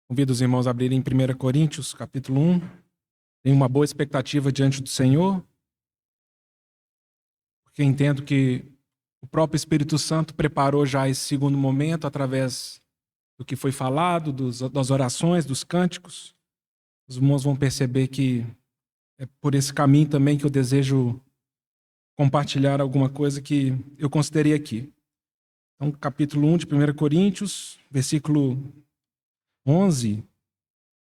Convido os irmãos a abrirem em 1 Coríntios, capítulo 1. Tenho uma boa expectativa diante do Senhor, porque entendo que o próprio Espírito Santo preparou já esse segundo momento através do que foi falado, das orações, dos cânticos. Os irmãos vão perceber que é por esse caminho também que eu desejo compartilhar alguma coisa que eu considerei aqui. Então, capítulo 1 de 1 Coríntios, versículo 11,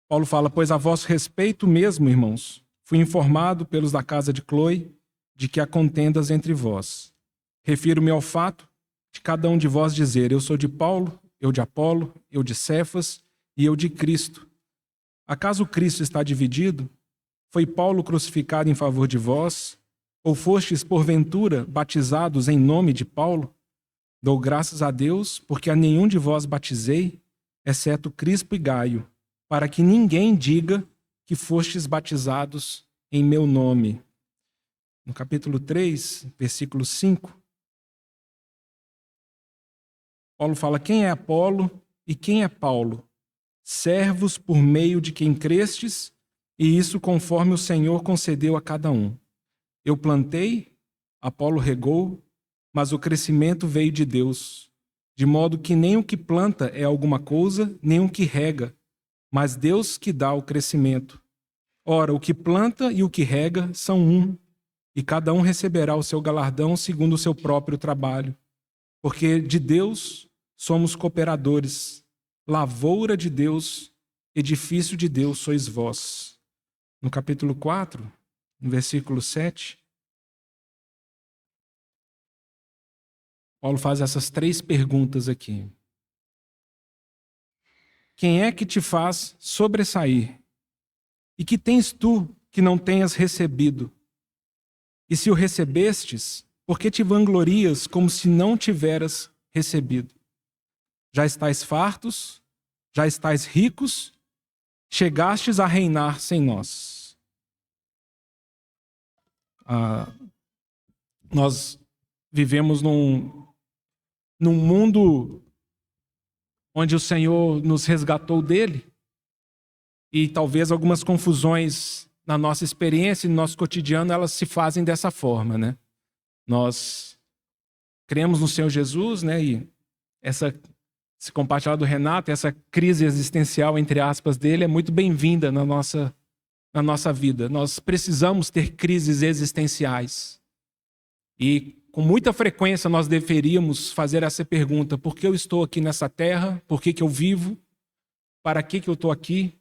Paulo fala: pois a vosso respeito mesmo, irmãos, fui informado pelos da casa de Cloe de que há contendas entre vós. Refiro-me ao fato de cada um de vós dizer: eu sou de Paulo, eu de Apolo, eu de Cefas e eu de Cristo. Acaso Cristo está dividido? Foi Paulo crucificado em favor de vós? Ou fostes, porventura, batizados em nome de Paulo? Dou graças a Deus, porque a nenhum de vós batizei, exceto Crispo e Gaio, para que ninguém diga que fostes batizados em meu nome. No capítulo 3, versículo 5, Paulo fala: quem é Apolo e quem é Paulo? Servos por meio de quem crestes, e isso conforme o Senhor concedeu a cada um. Eu plantei, Apolo regou, mas o crescimento veio de Deus, de modo que nem o que planta é alguma coisa, nem o que rega, mas Deus que dá o crescimento. Ora, o que planta e o que rega são um, e cada um receberá o seu galardão segundo o seu próprio trabalho. Porque de Deus somos cooperadores, lavoura de Deus, edifício de Deus sois vós. No capítulo 4, no versículo 7, Paulo faz essas 3 perguntas aqui. Quem é que te faz sobressair? E que tens tu que não tenhas recebido? E se o recebestes, por que te vanglorias como se não tiveras recebido? Já estais fartos? Já estais ricos? Chegastes a reinar sem nós. Nós vivemos num mundo onde o Senhor nos resgatou dele, e talvez algumas confusões na nossa experiência e no nosso cotidiano, elas se fazem dessa forma, né? Nós cremos no Senhor Jesus, né? E esse compartilhar do Renato, essa crise existencial, entre aspas, dele, é muito bem-vinda na nossa vida. Nós precisamos ter crises existenciais. E com muita frequência nós deveríamos fazer essa pergunta: por que eu estou aqui nessa terra? Por que eu vivo? Para que eu estou aqui?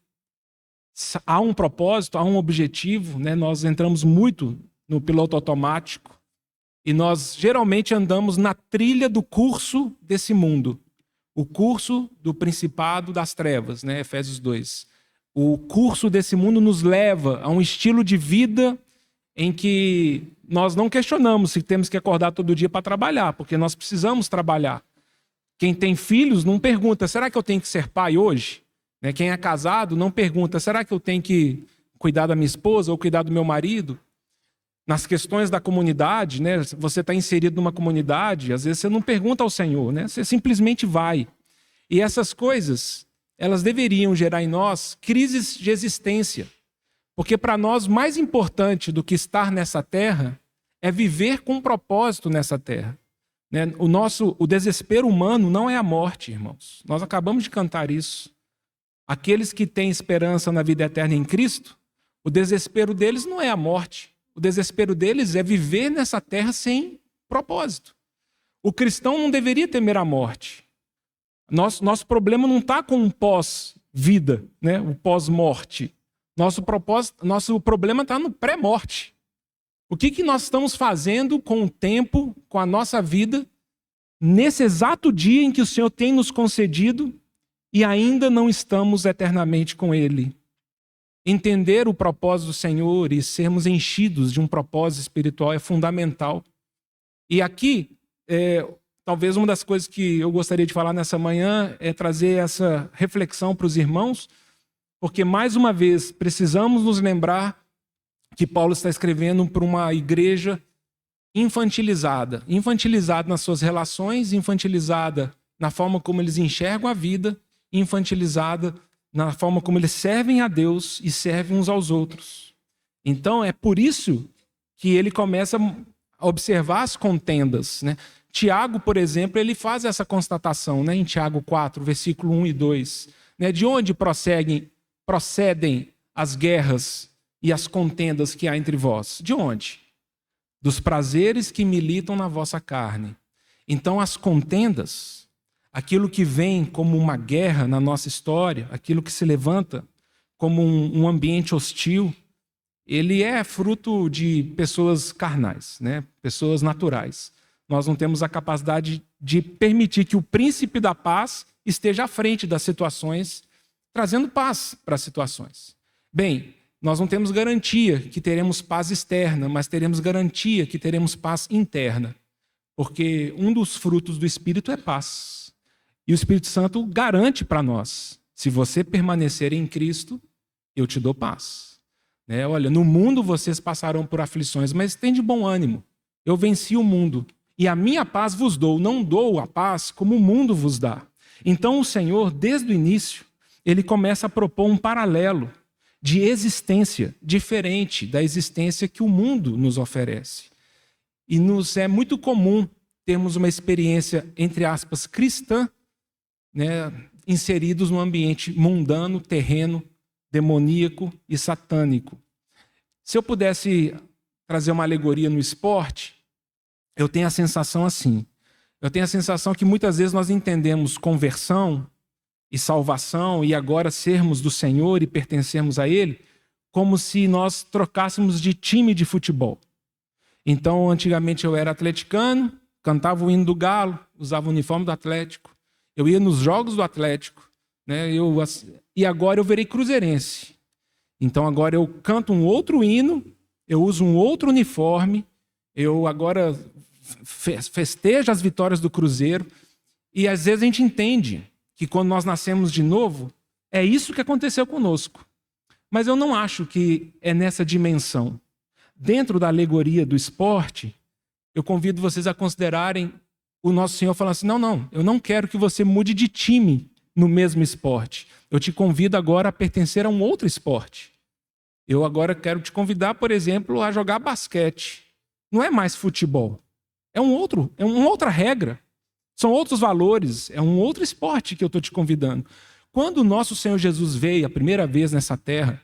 Há um propósito, há um objetivo, né? Nós entramos muito no piloto automático e nós geralmente andamos na trilha do curso desse mundo. O curso do principado das trevas, né? Efésios 2. O curso desse mundo nos leva a um estilo de vida em que nós não questionamos se temos que acordar todo dia para trabalhar, porque nós precisamos trabalhar. Quem tem filhos não pergunta: será que eu tenho que ser pai hoje? Quem é casado não pergunta: será que eu tenho que cuidar da minha esposa ou cuidar do meu marido? Nas questões da comunidade, né? Você está inserido numa comunidade, às vezes você não pergunta ao Senhor, né? Você simplesmente vai. E essas coisas, elas deveriam gerar em nós crises de existência. Porque para nós, mais importante do que estar nessa terra é viver com propósito nessa terra. O desespero humano não é a morte, irmãos. Nós acabamos de cantar isso. Aqueles que têm esperança na vida eterna em Cristo, o desespero deles não é a morte. O desespero deles é viver nessa terra sem propósito. O cristão não deveria temer a morte. Nosso problema não está com o pós-vida, né? O pós-morte. Nosso problema está no pré-morte. O que nós estamos fazendo com o tempo, com a nossa vida, nesse exato dia em que o Senhor tem nos concedido e ainda não estamos eternamente com Ele? Entender o propósito do Senhor e sermos enchidos de um propósito espiritual é fundamental. E aqui, talvez uma das coisas que eu gostaria de falar nessa manhã é trazer essa reflexão para os irmãos, porque, mais uma vez, precisamos nos lembrar que Paulo está escrevendo para uma igreja infantilizada nas suas relações, infantilizada na forma como eles enxergam a vida, infantilizada na forma como eles servem a Deus e servem uns aos outros. Então, é por isso que ele começa a observar as contendas, né? Tiago, por exemplo, ele faz essa constatação, né? Em Tiago 4, versículo 1 e 2. Né? De onde procedem as guerras e as contendas que há entre vós? De onde? Dos prazeres que militam na vossa carne. Então, as contendas, aquilo que vem como uma guerra na nossa história, aquilo que se levanta como um ambiente hostil, ele é fruto de pessoas carnais, né? Pessoas naturais. Nós não temos a capacidade de permitir que o príncipe da paz esteja à frente das situações, trazendo paz para as situações. Bem, nós não temos garantia que teremos paz externa, mas teremos garantia que teremos paz interna. Porque um dos frutos do Espírito é paz. E o Espírito Santo garante para nós: se você permanecer em Cristo, eu te dou paz. Né? Olha, no mundo vocês passarão por aflições, mas tem de bom ânimo. Eu venci o mundo. E a minha paz vos dou, não dou a paz como o mundo vos dá. Então o Senhor, desde o início, ele começa a propor um paralelo de existência diferente da existência que o mundo nos oferece. E nos é muito comum termos uma experiência, entre aspas, cristã, né, inseridos num ambiente mundano, terreno, demoníaco e satânico. Se eu pudesse trazer uma alegoria no esporte, eu tenho a sensação assim. Eu tenho a sensação que muitas vezes nós entendemos conversão e salvação e agora sermos do Senhor e pertencermos a Ele, como se nós trocássemos de time de futebol. Então, antigamente eu era atleticano, cantava o hino do Galo, usava o uniforme do Atlético, eu ia nos jogos do Atlético, né? E agora eu virei cruzeirense. Então agora eu canto um outro hino, eu uso um outro uniforme, eu agora festejo as vitórias do Cruzeiro, e às vezes a gente entende que quando nós nascemos de novo, é isso que aconteceu conosco. Mas eu não acho que é nessa dimensão. Dentro da alegoria do esporte, eu convido vocês a considerarem o nosso Senhor falando assim: não, eu não quero que você mude de time no mesmo esporte. Eu te convido agora a pertencer a um outro esporte. Eu agora quero te convidar, por exemplo, a jogar basquete. Não é mais futebol. É uma outra regra. São outros valores, é um outro esporte que eu estou te convidando. Quando o nosso Senhor Jesus veio a primeira vez nessa terra,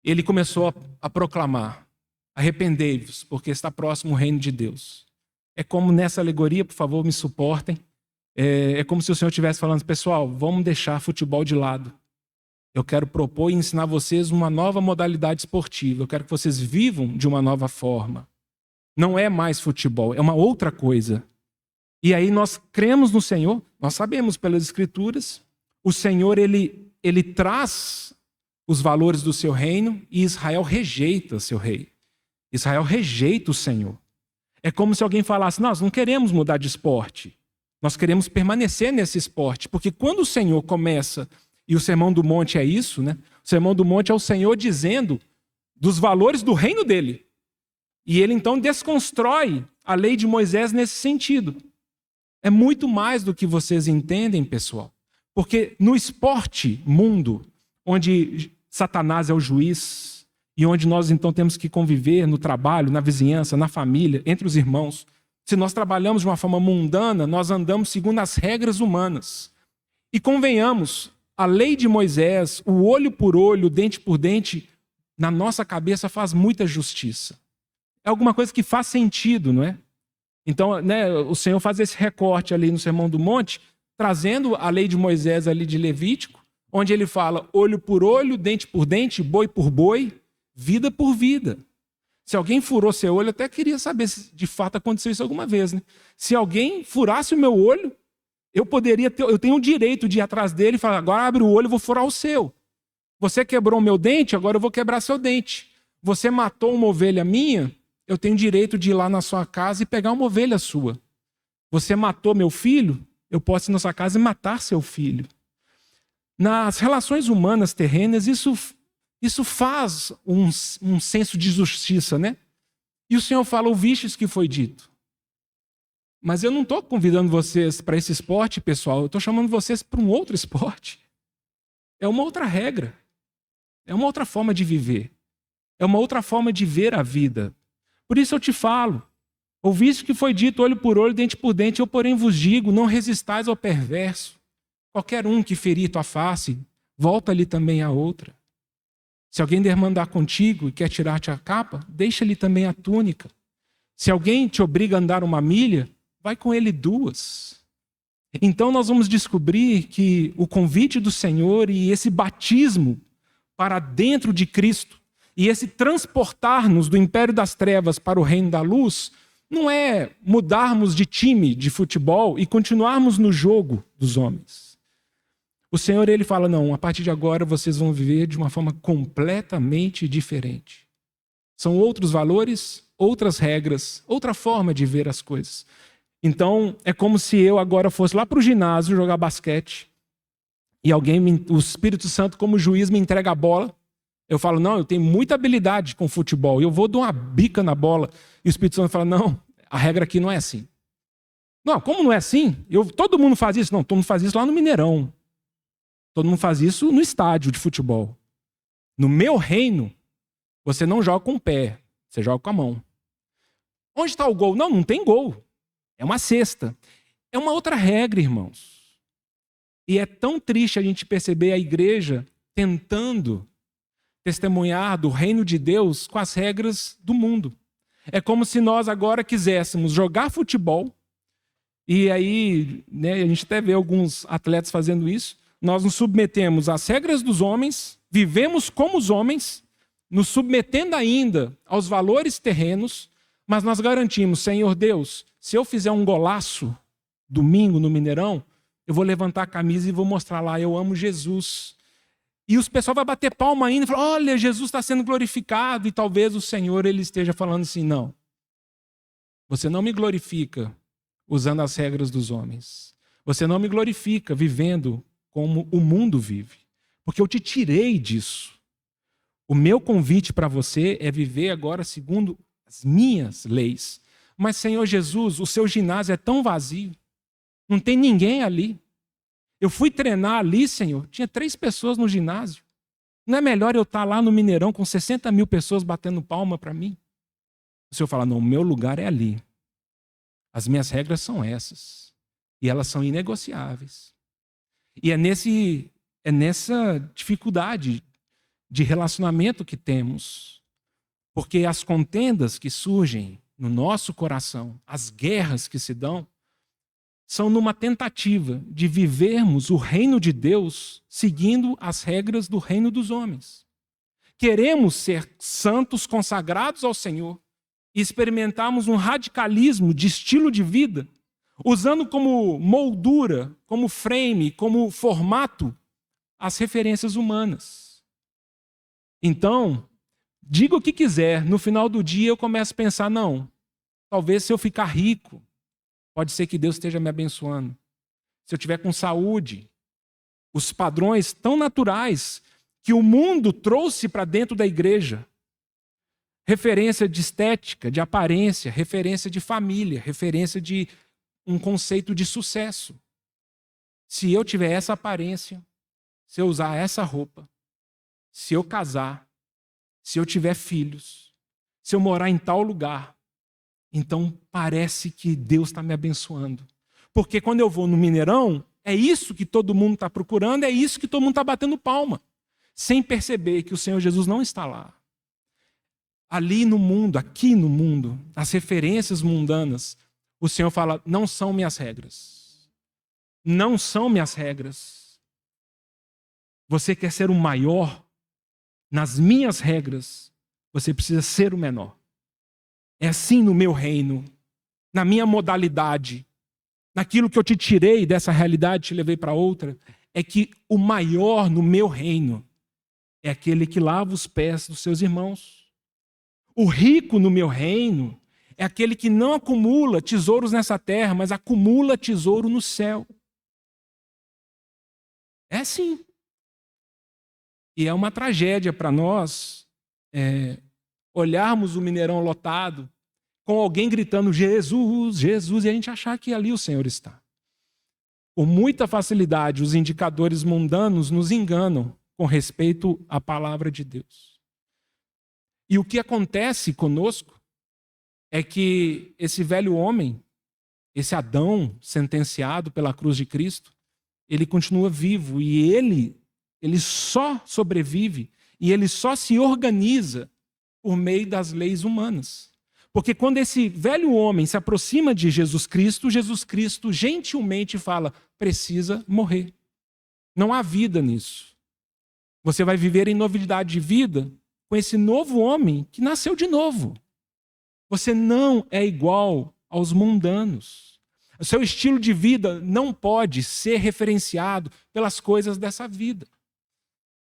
ele começou a proclamar: arrependei-vos, porque está próximo o reino de Deus. É como nessa alegoria, por favor, me suportem. É como se o Senhor estivesse falando: pessoal, vamos deixar futebol de lado. Eu quero propor e ensinar vocês uma nova modalidade esportiva. Eu quero que vocês vivam de uma nova forma. Não é mais futebol, é uma outra coisa. E aí nós cremos no Senhor, nós sabemos pelas Escrituras, o Senhor ele traz os valores do seu reino e Israel rejeita seu rei. Israel rejeita o Senhor. É como se alguém falasse: nós não queremos mudar de esporte, nós queremos permanecer nesse esporte, porque quando o Senhor começa, e o Sermão do Monte é isso, né? O Sermão do Monte é o Senhor dizendo dos valores do reino dele. E ele então desconstrói a lei de Moisés nesse sentido. É muito mais do que vocês entendem, pessoal. Porque no esporte mundo, onde Satanás é o juiz, e onde nós então temos que conviver no trabalho, na vizinhança, na família, entre os irmãos, se nós trabalhamos de uma forma mundana, nós andamos segundo as regras humanas. E convenhamos, a lei de Moisés, o olho por olho, dente por dente, na nossa cabeça faz muita justiça. É alguma coisa que faz sentido, não é? Então, né, o Senhor faz esse recorte ali no Sermão do Monte, trazendo a lei de Moisés ali de Levítico, onde ele fala olho por olho, dente por dente, boi por boi, vida por vida. Se alguém furou seu olho, eu até queria saber se de fato aconteceu isso alguma vez, né? Se alguém furasse o meu olho, eu tenho o direito de ir atrás dele e falar: agora abre o olho, eu vou furar o seu. Você quebrou o meu dente, agora eu vou quebrar seu dente. Você matou uma ovelha minha, eu tenho direito de ir lá na sua casa e pegar uma ovelha sua. Você matou meu filho, eu posso ir na sua casa e matar seu filho. Nas relações humanas terrenas, isso faz um senso de justiça, né? E o Senhor fala: ouvistes que foi dito. Mas eu não estou convidando vocês para esse esporte, pessoal. Eu estou chamando vocês para um outro esporte. É uma outra regra. É uma outra forma de viver. É uma outra forma de ver a vida. Por isso eu te falo. Ouviste que foi dito olho por olho, dente por dente, eu porém vos digo, não resistais ao perverso. Qualquer um que ferir tua face, volta-lhe também a outra. Se alguém der mandar contigo e quer tirar-te a capa, deixa-lhe também a túnica. Se alguém te obriga a andar 1 milha, vai com ele 2. Então nós vamos descobrir que o convite do Senhor e esse batismo para dentro de Cristo e esse transportar-nos do império das trevas para o reino da luz não é mudarmos de time de futebol e continuarmos no jogo dos homens. O Senhor, ele fala, não, a partir de agora vocês vão viver de uma forma completamente diferente. São outros valores, outras regras, outra forma de ver as coisas. Então, é como se eu agora fosse lá para o ginásio jogar basquete e o Espírito Santo, como juiz, me entrega a bola. Eu falo, não, eu tenho muita habilidade com futebol. Eu vou dar uma bica na bola. E o Espírito Santo fala, não, a regra aqui não é assim. Não, como não é assim? Todo mundo faz isso? Não, todo mundo faz isso lá no Mineirão. Todo mundo faz isso no estádio de futebol. No meu reino, você não joga com o pé, você joga com a mão. Onde está o gol? Não, não tem gol. É uma cesta. É uma outra regra, irmãos. E é tão triste a gente perceber a igreja tentando testemunhar do reino de Deus com as regras do mundo. É como se nós agora quiséssemos jogar futebol, e aí, né, a gente até vê alguns atletas fazendo isso, nós nos submetemos às regras dos homens, vivemos como os homens, nos submetendo ainda aos valores terrenos, mas nós garantimos, Senhor Deus, se eu fizer um golaço domingo no Mineirão, eu vou levantar a camisa e vou mostrar lá, eu amo Jesus. E o pessoal vai bater palma ainda e falar, olha, Jesus está sendo glorificado, e talvez o Senhor ele esteja falando assim, não, você não me glorifica usando as regras dos homens. Você não me glorifica vivendo como o mundo vive. Porque eu te tirei disso. O meu convite para você é viver agora segundo as minhas leis. Mas, Senhor Jesus, o seu ginásio é tão vazio. Não tem ninguém ali. Eu fui treinar ali, Senhor, tinha 3 pessoas no ginásio. Não é melhor eu estar lá no Mineirão com 60 mil pessoas batendo palma para mim? O Senhor fala, não, o meu lugar é ali. As minhas regras são essas. E elas são inegociáveis. E é nessa dificuldade de relacionamento que temos. Porque as contendas que surgem no nosso coração, as guerras que se dão, são numa tentativa de vivermos o reino de Deus seguindo as regras do reino dos homens. Queremos ser santos, consagrados ao Senhor, e experimentarmos um radicalismo de estilo de vida, usando como moldura, como frame, como formato, as referências humanas. Então, diga o que quiser, no final do dia eu começo a pensar, não, talvez se eu ficar rico, pode ser que Deus esteja me abençoando. Se eu tiver com saúde, os padrões tão naturais que o mundo trouxe para dentro da igreja, referência de estética, de aparência, referência de família, referência de um conceito de sucesso. Se eu tiver essa aparência, se eu usar essa roupa, se eu casar, se eu tiver filhos, se eu morar em tal lugar, então parece que Deus está me abençoando. Porque quando eu vou no Mineirão, é isso que todo mundo está procurando, é isso que todo mundo está batendo palma, sem perceber que o Senhor Jesus não está lá. Ali no mundo, aqui no mundo, as referências mundanas, o Senhor fala, não são minhas regras. Não são minhas regras. Você quer ser o maior? Nas minhas regras, você precisa ser o menor. É assim no meu reino, na minha modalidade, naquilo que eu te tirei dessa realidade, te levei para outra, é que o maior no meu reino é aquele que lava os pés dos seus irmãos. O rico no meu reino é aquele que não acumula tesouros nessa terra, mas acumula tesouro no céu. É assim. E é uma tragédia para nós olharmos o Mineirão lotado, com alguém gritando Jesus, Jesus, e a gente achar que ali o Senhor está. Com muita facilidade, os indicadores mundanos nos enganam com respeito à palavra de Deus. E o que acontece conosco é que esse velho homem, esse Adão sentenciado pela cruz de Cristo, ele continua vivo e ele só sobrevive e ele só se organiza por meio das leis humanas. Porque quando esse velho homem se aproxima de Jesus Cristo gentilmente fala, precisa morrer. Não há vida nisso. Você vai viver em novidade de vida com esse novo homem que nasceu de novo. Você não é igual aos mundanos. O seu estilo de vida não pode ser referenciado pelas coisas dessa vida.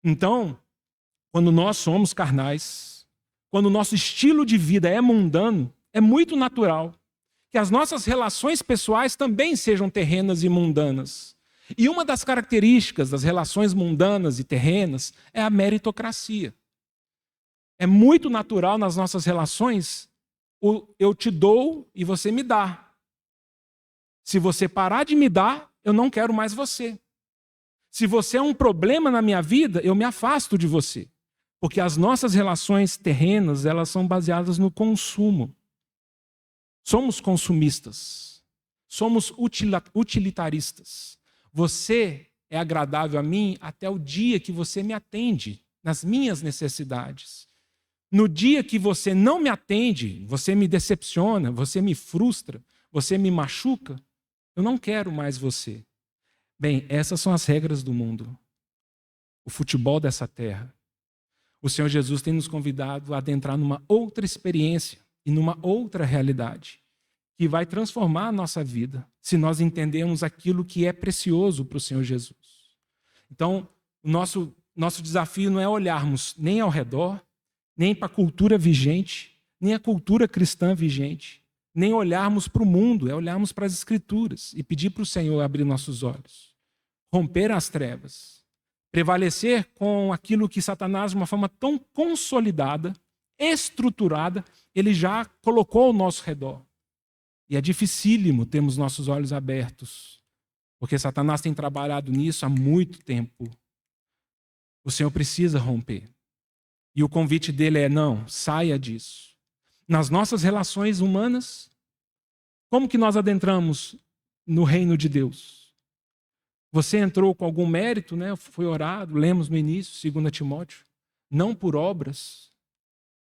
Então, quando nós somos carnais, quando o nosso estilo de vida é mundano, é muito natural que as nossas relações pessoais também sejam terrenas e mundanas. E uma das características das relações mundanas e terrenas é a meritocracia. É muito natural nas nossas relações o eu te dou e você me dá. Se você parar de me dar, eu não quero mais você. Se você é um problema na minha vida, eu me afasto de você. Porque as nossas relações terrenas, elas são baseadas no consumo. Somos consumistas. Somos utilitaristas. Você é agradável a mim até o dia que você me atende nas minhas necessidades. No dia que você não me atende, você me decepciona, você me frustra, você me machuca, eu não quero mais você. Bem, essas são as regras do mundo. O futebol dessa terra. O Senhor Jesus tem nos convidado a adentrar numa outra experiência e numa outra realidade que vai transformar a nossa vida se nós entendermos aquilo que é precioso para o Senhor Jesus. Então, o nosso desafio não é olharmos nem ao redor, nem para a cultura vigente, nem a cultura cristã vigente, nem olharmos para o mundo, é olharmos para as Escrituras e pedir para o Senhor abrir nossos olhos, romper as trevas, prevalecer com aquilo que Satanás, de uma forma tão consolidada, estruturada, ele já colocou ao nosso redor. E é dificílimo termos nossos olhos abertos, porque Satanás tem trabalhado nisso há muito tempo. O Senhor precisa romper. E o convite dele é, não, saia disso. Nas nossas relações humanas, como que nós adentramos no reino de Deus? Você entrou com algum mérito, né? Foi orado, lemos no início, 2 Timóteo, não por obras.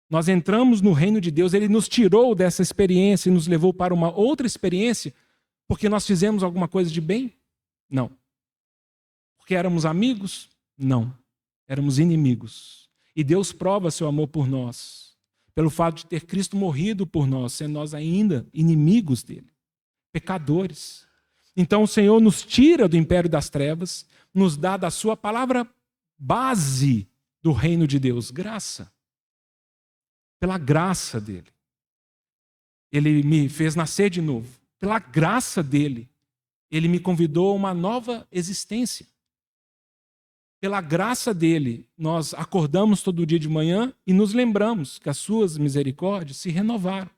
Nós entramos no reino de Deus, ele nos tirou dessa experiência e nos levou para uma outra experiência porque nós fizemos alguma coisa de bem? Não. Porque éramos amigos? Não. Éramos inimigos. E Deus prova seu amor por nós, pelo fato de ter Cristo morrido por nós, sendo nós ainda inimigos dele, pecadores. Então o Senhor nos tira do império das trevas, nos dá da sua palavra base do reino de Deus, graça. Pela graça dele. Ele me fez nascer de novo. Pela graça dele, ele me convidou a uma nova existência. Pela graça dele, nós acordamos todo dia de manhã e nos lembramos que as suas misericórdias se renovaram.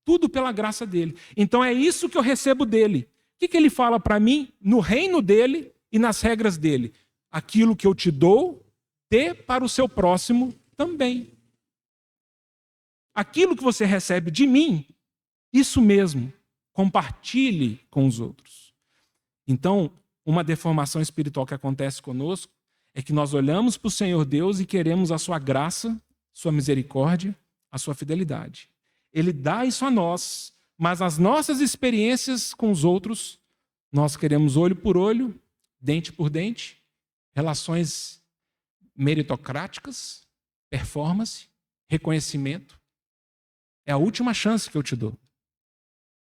Tudo pela graça dele. Então é isso que eu recebo dele. O que ele fala para mim no reino dele e nas regras dele? Aquilo que eu te dou, dê para o seu próximo também. Aquilo que você recebe de mim, isso mesmo, compartilhe com os outros. Então, uma deformação espiritual que acontece conosco é que nós olhamos para o Senhor Deus e queremos a sua graça, sua misericórdia, a sua fidelidade. Ele dá isso a nós, mas as nossas experiências com os outros, nós queremos olho por olho, dente por dente, relações meritocráticas, performance, reconhecimento. É a última chance que eu te dou.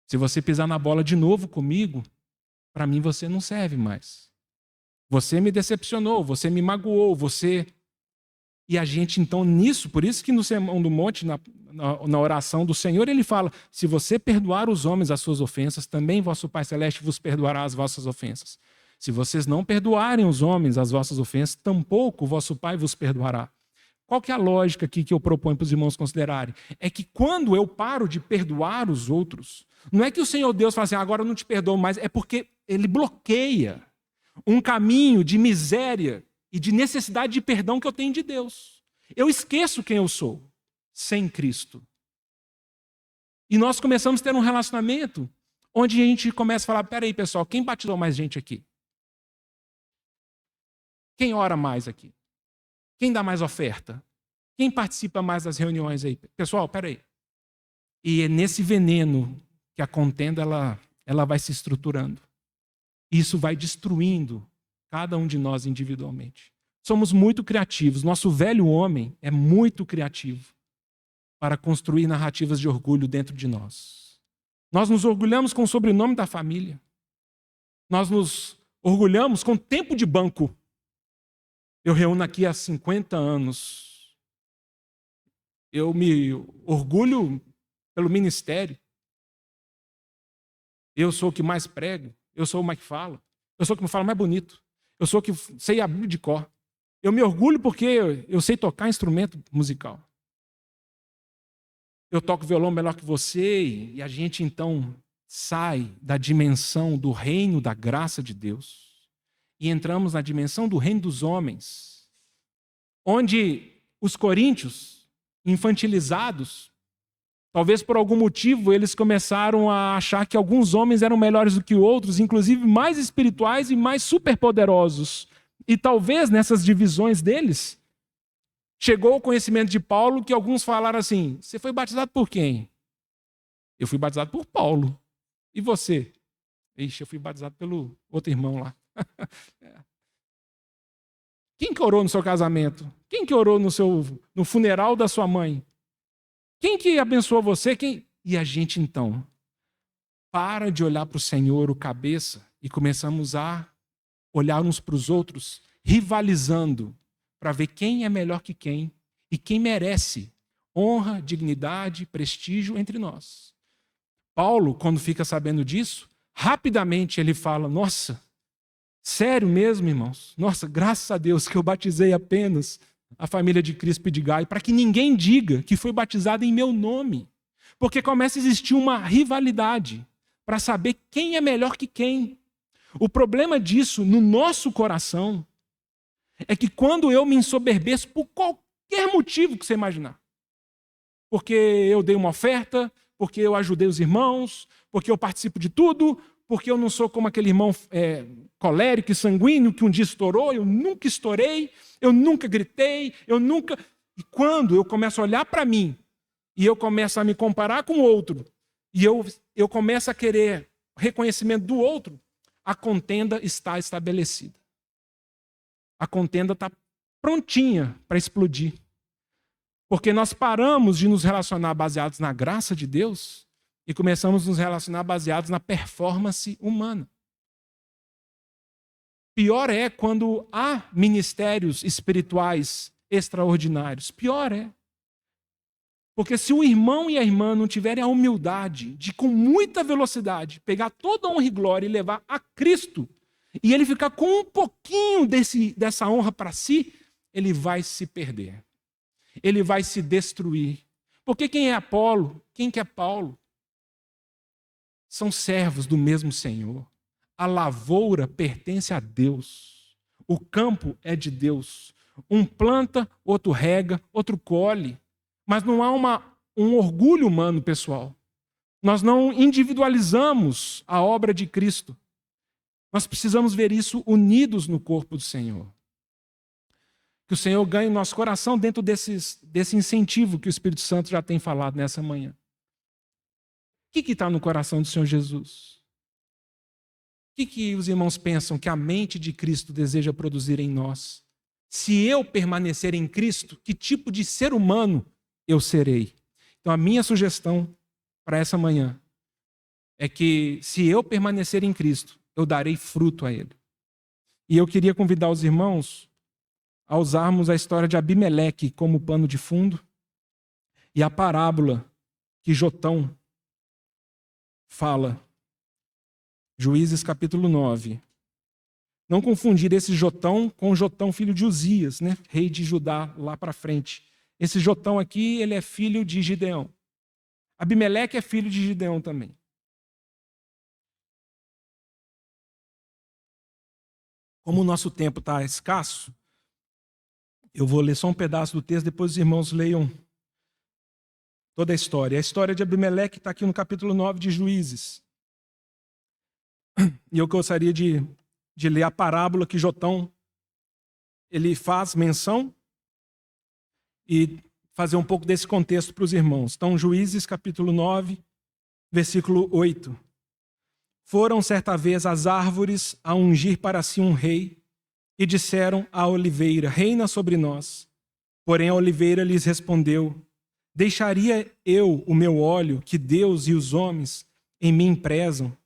Se você pisar na bola de novo comigo, para mim você não serve mais. Você me decepcionou, você me magoou, você... E a gente, então, nisso, por isso que no Sermão do Monte, na oração do Senhor, ele fala, se você perdoar os homens as suas ofensas, também vosso Pai Celeste vos perdoará as vossas ofensas. Se vocês não perdoarem os homens as vossas ofensas, tampouco o vosso Pai vos perdoará. qual que é a lógica aqui que eu proponho para os irmãos considerarem? É que quando eu paro de perdoar os outros, não é que o Senhor Deus fala assim, agora eu não te perdoo mais, é porque Ele bloqueia um caminho de miséria e de necessidade de perdão que eu tenho de Deus. Eu esqueço quem eu sou sem Cristo. E nós começamos a ter um relacionamento onde a gente começa a falar, peraí pessoal, quem batizou mais gente aqui? Quem ora mais aqui? Quem dá mais oferta? Quem participa mais das reuniões aí? Pessoal, peraí. E é nesse veneno que a contenda ela vai se estruturando. Isso vai destruindo cada um de nós individualmente. Somos muito criativos. Nosso velho homem é muito criativo para construir narrativas de orgulho dentro de nós. Nós nos orgulhamos com o sobrenome da família. Nós nos orgulhamos com tempo de banco. Eu reúno aqui há 50 anos. Eu me orgulho pelo ministério. Eu sou o que mais prego. Eu sou o mais que falo. Eu sou o que me fala mais bonito. Eu sou o que sei a Bíblia de cor. Eu me orgulho porque eu sei tocar instrumento musical. Eu toco violão melhor que você e a gente então sai da dimensão do reino da graça de Deus e entramos na dimensão do reino dos homens, onde os coríntios, infantilizados, talvez por algum motivo eles começaram a achar que alguns homens eram melhores do que outros, inclusive mais espirituais e mais superpoderosos. E talvez nessas divisões deles, chegou o conhecimento de Paulo que alguns falaram assim, você foi batizado por quem? Eu fui batizado por Paulo. E você? Ixi, eu fui batizado pelo outro irmão lá. Quem que orou no seu casamento? Quem que orou no funeral da sua mãe? Quem que abençoou você? E a gente, então, para de olhar para o Senhor, o cabeça, e começamos a olhar uns para os outros, rivalizando, para ver quem é melhor que quem e quem merece honra, dignidade, prestígio entre nós. Paulo, quando fica sabendo disso, rapidamente ele fala, nossa, sério mesmo, irmãos? Nossa, graças a Deus que eu batizei apenas a família de Crispo e de Gaio, para que ninguém diga que foi batizado em meu nome. Porque começa a existir uma rivalidade para saber quem é melhor que quem. O problema disso no nosso coração é que quando eu me ensoberbeço por qualquer motivo que você imaginar, porque eu dei uma oferta, porque eu ajudei os irmãos, porque eu participo de tudo, porque eu não sou como aquele irmão colérico e sanguíneo que um dia estourou, eu nunca estourei, eu nunca gritei, eu nunca... E quando eu começo a olhar para mim, e eu começo a me comparar com o outro, e eu começo a querer reconhecimento do outro, a contenda está estabelecida. A contenda está prontinha para explodir. Porque nós paramos de nos relacionar baseados na graça de Deus e começamos a nos relacionar baseados na performance humana. Pior é quando há ministérios espirituais extraordinários. Pior é. Porque se o irmão e a irmã não tiverem a humildade de, com muita velocidade, pegar toda a honra e glória e levar a Cristo, e ele ficar com um pouquinho dessa honra para si, ele vai se perder. Ele vai se destruir. Porque quem é Apolo? Quem que é Paulo? São servos do mesmo Senhor. A lavoura pertence a Deus. O campo é de Deus. Um planta, outro rega, outro colhe. Mas não há um orgulho humano, pessoal. Nós não individualizamos a obra de Cristo. Nós precisamos ver isso unidos no corpo do Senhor. Que o Senhor ganhe o nosso coração dentro desse incentivo que o Espírito Santo já tem falado nessa manhã. O que está no coração do Senhor Jesus? O que os irmãos pensam que a mente de Cristo deseja produzir em nós? Se eu permanecer em Cristo, que tipo de ser humano eu serei? Então a minha sugestão para essa manhã é que se eu permanecer em Cristo, eu darei fruto a Ele. E eu queria convidar os irmãos a usarmos a história de Abimeleque como pano de fundo e a parábola que Jotão fala. Juízes capítulo 9. Não confundir esse Jotão com Jotão, filho de Uzias, né? Rei de Judá, lá para frente. Esse Jotão aqui, ele é filho de Gideão. Abimeleque é filho de Gideão também. Como o nosso tempo está escasso, eu vou ler só um pedaço do texto, depois os irmãos leiam toda a história. A história de Abimeleque está aqui no capítulo 9 de Juízes. E eu gostaria de ler a parábola que Jotão ele faz menção e fazer um pouco desse contexto para os irmãos. Então, Juízes capítulo 9, versículo 8. Foram certa vez as árvores a ungir para si um rei, e disseram à oliveira: reina sobre nós. Porém a oliveira lhes respondeu: deixaria eu o meu óleo que Deus e os homens em mim prezam,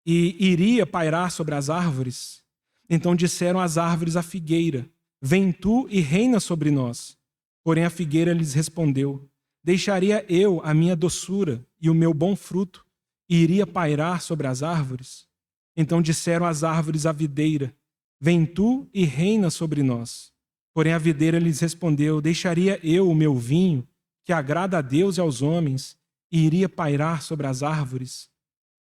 e iria pairar sobre as árvores? Então disseram as árvores à figueira: vem tu e reina sobre nós. Porém a figueira lhes respondeu: deixaria eu a minha doçura e o meu bom fruto, e iria pairar sobre as árvores? Então disseram as árvores à videira: vem tu e reina sobre nós. Porém a videira lhes respondeu: deixaria eu o meu vinho, que agrada a Deus e aos homens, e iria pairar sobre as árvores?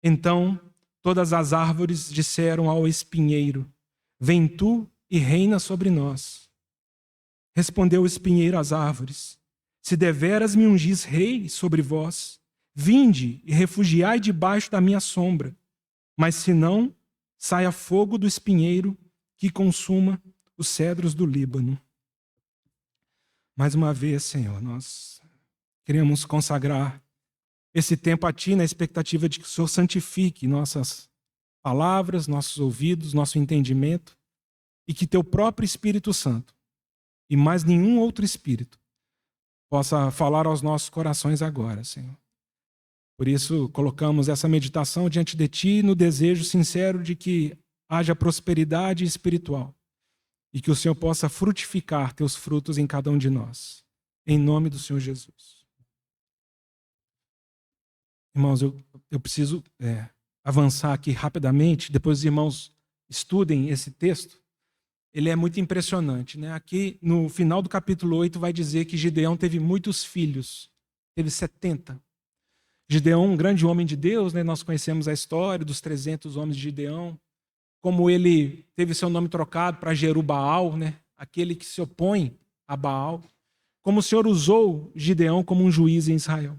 Então todas as árvores disseram ao espinheiro: vem tu e reina sobre nós. Respondeu o espinheiro às árvores: se deveras me ungis rei sobre vós, vinde e refugiai debaixo da minha sombra. Mas se não, saia fogo do espinheiro que consuma os cedros do Líbano. Mais uma vez, Senhor, nós queremos consagrar esse tempo a Ti na expectativa de que o Senhor santifique nossas palavras, nossos ouvidos, nosso entendimento, e que Teu próprio Espírito Santo, e mais nenhum outro Espírito, possa falar aos nossos corações agora, Senhor. Por isso, colocamos essa meditação diante de Ti no desejo sincero de que haja prosperidade espiritual e que o Senhor possa frutificar Teus frutos em cada um de nós. Em nome do Senhor Jesus. Irmãos, eu preciso avançar aqui rapidamente, depois os irmãos estudem esse texto. Ele é muito impressionante, né? Aqui no final do capítulo 8 vai dizer que Gideão teve muitos filhos, teve 70. Gideão, um grande homem de Deus, né? Nós conhecemos a história dos 300 homens de Gideão, como ele teve seu nome trocado para Jerubaal, né? Aquele que se opõe a Baal, como o Senhor usou Gideão como um juiz em Israel.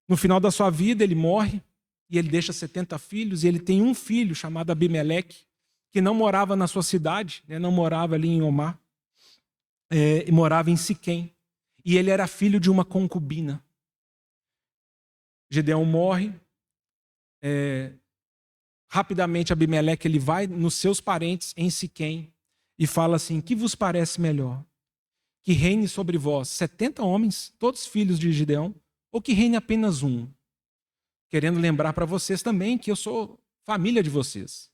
No final da sua vida ele morre e ele deixa 70 filhos, e ele tem um filho chamado Abimeleque, que não morava na sua cidade, né? Não morava ali em Omar, e morava em Siquém, e ele era filho de uma concubina. Gideão morre, rapidamente Abimeleque ele vai nos seus parentes em Siquém e fala assim: que vos parece melhor? Que reine sobre vós 70 homens, todos filhos de Gideão, ou que reine apenas um? Querendo lembrar para vocês também que eu sou família de vocês.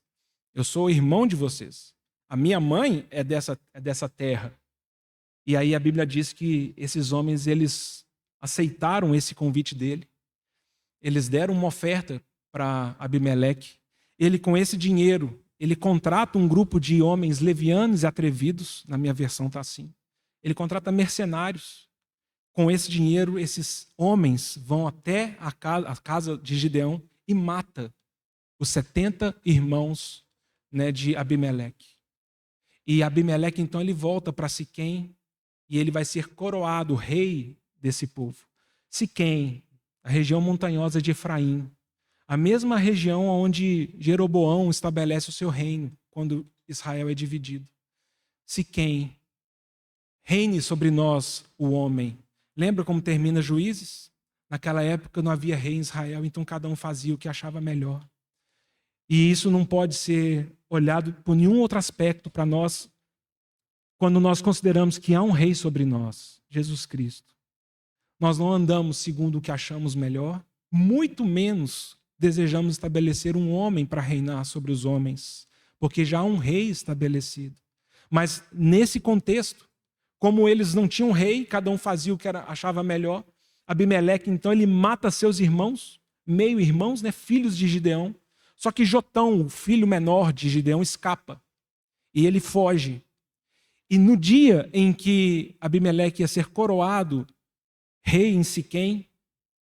Eu sou irmão de vocês. A minha mãe é dessa terra. E aí a Bíblia diz que esses homens, eles aceitaram esse convite dele. Eles deram uma oferta para Abimeleque. Ele, com esse dinheiro, ele contrata um grupo de homens levianos e atrevidos, na minha versão está assim. Ele contrata mercenários. Com esse dinheiro, esses homens vão até a casa de Gideão e mata os 70 irmãos, né, de Abimeleque. E Abimeleque, então, ele volta para Siquém e ele vai ser coroado rei desse povo. Siquém, a região montanhosa de Efraim, a mesma região onde Jeroboão estabelece o seu reino, quando Israel é dividido. Siquém, reine sobre nós o homem. Lembra como termina Juízes? Naquela época não havia rei em Israel, então cada um fazia o que achava melhor. E isso não pode ser olhado por nenhum outro aspecto para nós quando nós consideramos que há um rei sobre nós, Jesus Cristo. Nós não andamos segundo o que achamos melhor, muito menos desejamos estabelecer um homem para reinar sobre os homens, porque já há um rei estabelecido. Mas nesse contexto, como eles não tinham rei, cada um fazia o que achava melhor, Abimeleque, então, ele mata seus irmãos, meio-irmãos, né, filhos de Gideão. Só que Jotão, o filho menor de Gideão, escapa. E ele foge. E no dia em que Abimeleque ia ser coroado rei em Siquém,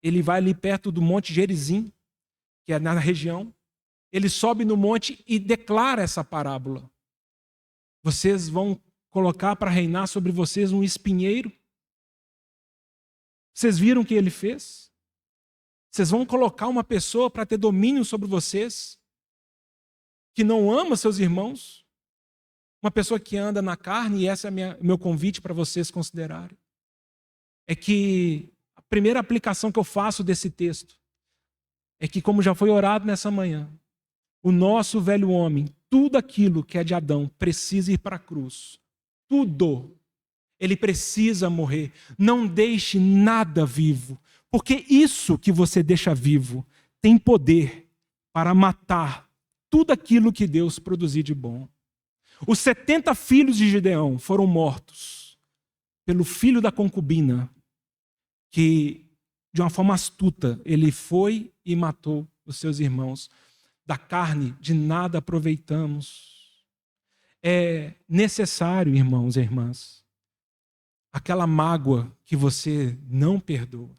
ele vai ali perto do Monte Gerizim, que é na região. Ele sobe no monte e declara essa parábola. Vocês vão colocar para reinar sobre vocês um espinheiro? Vocês viram o que ele fez? Vocês vão colocar uma pessoa para ter domínio sobre vocês, que não ama seus irmãos? Uma pessoa que anda na carne, e esse é o meu convite para vocês considerarem. É que a primeira aplicação que eu faço desse texto é que, como já foi orado nessa manhã, o nosso velho homem, tudo aquilo que é de Adão, precisa ir para a cruz. Tudo. Ele precisa morrer. Não deixe nada vivo, porque isso que você deixa vivo tem poder para matar tudo aquilo que Deus produziu de bom. Os 70 filhos de Gideão foram mortos pelo filho da concubina, que, de uma forma astuta, ele foi e matou os seus irmãos. Da carne, de nada aproveitamos. É necessário, irmãos e irmãs, aquela mágoa que você não perdoa,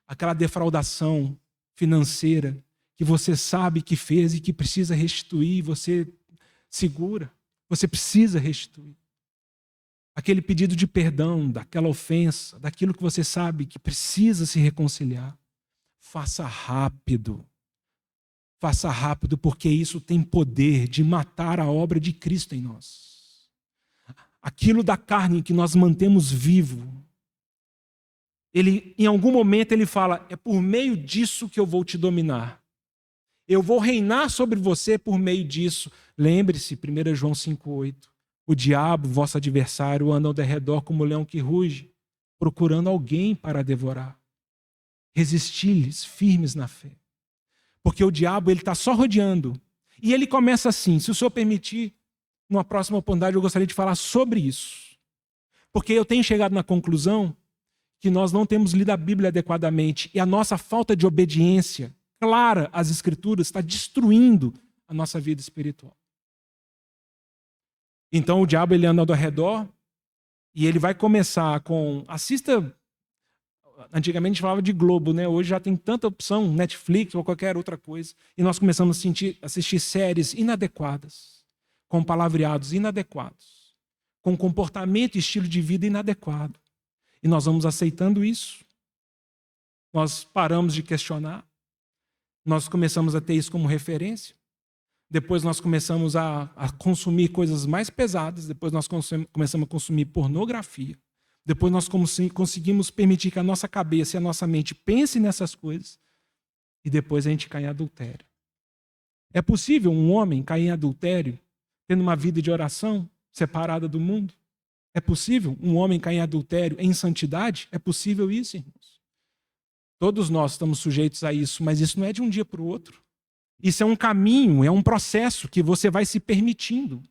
aquela defraudação financeira que você sabe que fez e que precisa restituir, você segura, você precisa restituir. Aquele pedido de perdão, daquela ofensa, daquilo que você sabe que precisa se reconciliar. Faça rápido. Faça rápido, porque isso tem poder de matar a obra de Cristo em nós. Aquilo da carne que nós mantemos vivo, em algum momento ele fala, é por meio disso que eu vou te dominar. Eu vou reinar sobre você por meio disso. Lembre-se, 1 João 5,8. O diabo, vosso adversário, anda ao derredor como leão que ruge, procurando alguém para devorar. Resisti-lhes firmes na fé. Porque o diabo está só rodeando. E ele começa assim, se o Senhor permitir, numa próxima oportunidade eu gostaria de falar sobre isso. Porque eu tenho chegado na conclusão que nós não temos lido a Bíblia adequadamente e a nossa falta de obediência clara às Escrituras está destruindo a nossa vida espiritual. Então o diabo ele anda ao redor e ele vai começar com... Assista... Antigamente a gente falava de Globo, né? Hoje já tem tanta opção, Netflix ou qualquer outra coisa. E nós começamos a assistir séries inadequadas, com palavreados inadequados, com comportamento e estilo de vida inadequado. E nós vamos aceitando isso. Nós paramos de questionar. Nós começamos a ter isso como referência. Depois nós começamos a consumir coisas mais pesadas. Depois nós começamos a consumir pornografia. Depois nós conseguimos permitir que a nossa cabeça e a nossa mente pense nessas coisas. E depois a gente cai em adultério. É possível um homem cair em adultério tendo uma vida de oração separada do mundo? É possível um homem cair em adultério em santidade? É possível isso, irmãos? Todos nós estamos sujeitos a isso, mas isso não é de um dia para o outro. Isso é um caminho, é um processo que você vai se permitindo.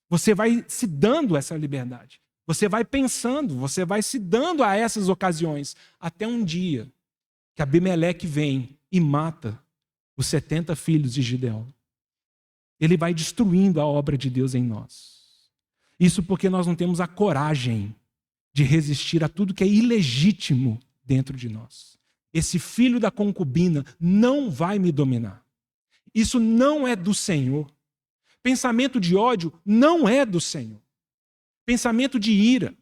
Você vai se dando essa liberdade. Você vai pensando, você vai se dando a essas ocasiões, até um dia que Abimeleque vem e mata os 70 filhos de Gideão. Ele vai destruindo a obra de Deus em nós. Isso porque nós não temos a coragem de resistir a tudo que é ilegítimo dentro de nós. Esse filho da concubina não vai me dominar. Isso não é do Senhor. Pensamento de ódio não é do Senhor. Pensamento de ira,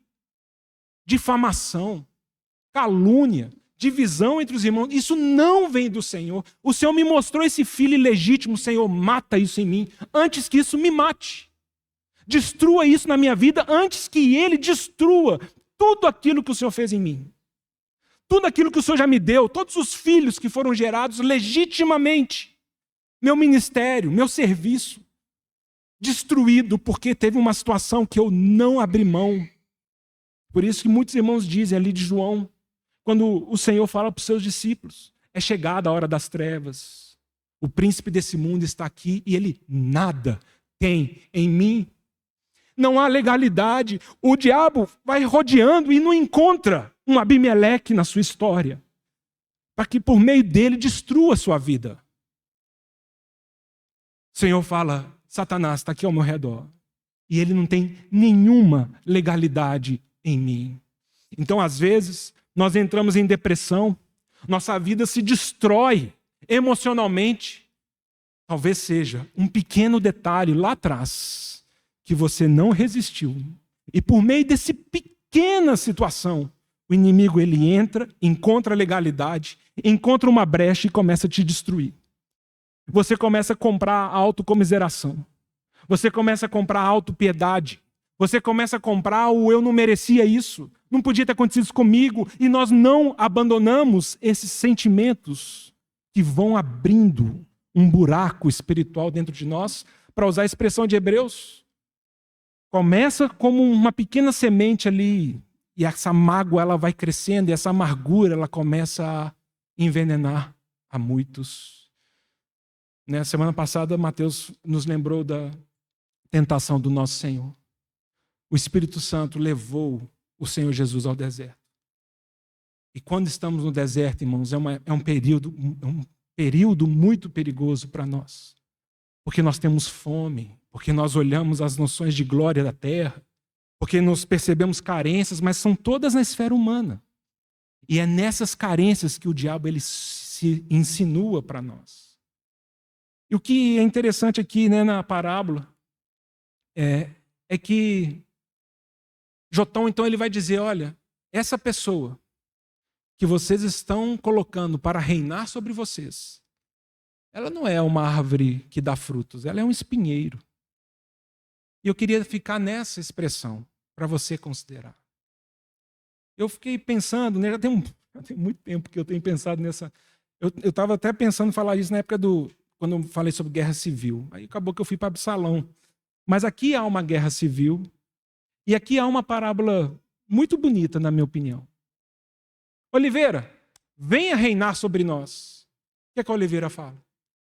difamação, calúnia, divisão entre os irmãos, isso não vem do Senhor. O Senhor me mostrou esse filho ilegítimo, Senhor, mata isso em mim, antes que isso me mate. Destrua isso na minha vida antes que ele destrua tudo aquilo que o Senhor fez em mim. Tudo aquilo que o Senhor já me deu, todos os filhos que foram gerados legitimamente. Meu ministério, meu serviço. Destruído porque teve uma situação que eu não abri mão. Por isso que muitos irmãos dizem ali de João, quando o Senhor fala para os seus discípulos, é chegada a hora das trevas. O príncipe desse mundo está aqui e ele nada tem em mim. Não há legalidade. O diabo vai rodeando e não encontra um Abimeleque na sua história, para que por meio dele destrua a sua vida. O Senhor fala, Satanás está aqui ao meu redor. e ele não tem nenhuma legalidade em mim. Então, às vezes, nós entramos em depressão, nossa vida se destrói emocionalmente. Talvez seja um pequeno detalhe lá atrás que você não resistiu. E por meio dessa pequena situação, o inimigo ele entra, encontra legalidade, encontra uma brecha e começa a te destruir. Você começa a comprar autocomiseração. Você começa a comprar autopiedade. Você começa a comprar o eu não merecia isso. Não podia ter acontecido isso comigo. E nós não abandonamos esses sentimentos que vão abrindo um buraco espiritual dentro de nós. Para usar a expressão de Hebreus, começa como uma pequena semente ali. E essa mágoa ela vai crescendo. E essa amargura ela começa a envenenar a muitos. Na semana passada, Mateus nos lembrou da tentação do nosso Senhor. O Espírito Santo levou o Senhor Jesus ao deserto. E quando estamos no deserto, irmãos, é um período muito perigoso para nós. Porque nós temos fome, porque nós olhamos as noções de glória da terra, porque nós percebemos carências, mas são todas na esfera humana. E é nessas carências que o diabo ele se insinua para nós. E o que é interessante aqui, né, na parábola é que Jotão, então, ele vai dizer, olha, essa pessoa que vocês estão colocando para reinar sobre vocês, ela não é uma árvore que dá frutos, ela é um espinheiro. E eu queria ficar nessa expressão, para você considerar. Eu fiquei pensando, né, já tem muito tempo que eu tenho pensado nessa... Eu estava até pensando em falar isso na época quando eu falei sobre guerra civil. Aí acabou que eu fui para Absalão. Mas aqui há uma guerra civil, e aqui há uma parábola muito bonita, na minha opinião. Oliveira, venha reinar sobre nós. O que é que a Oliveira fala?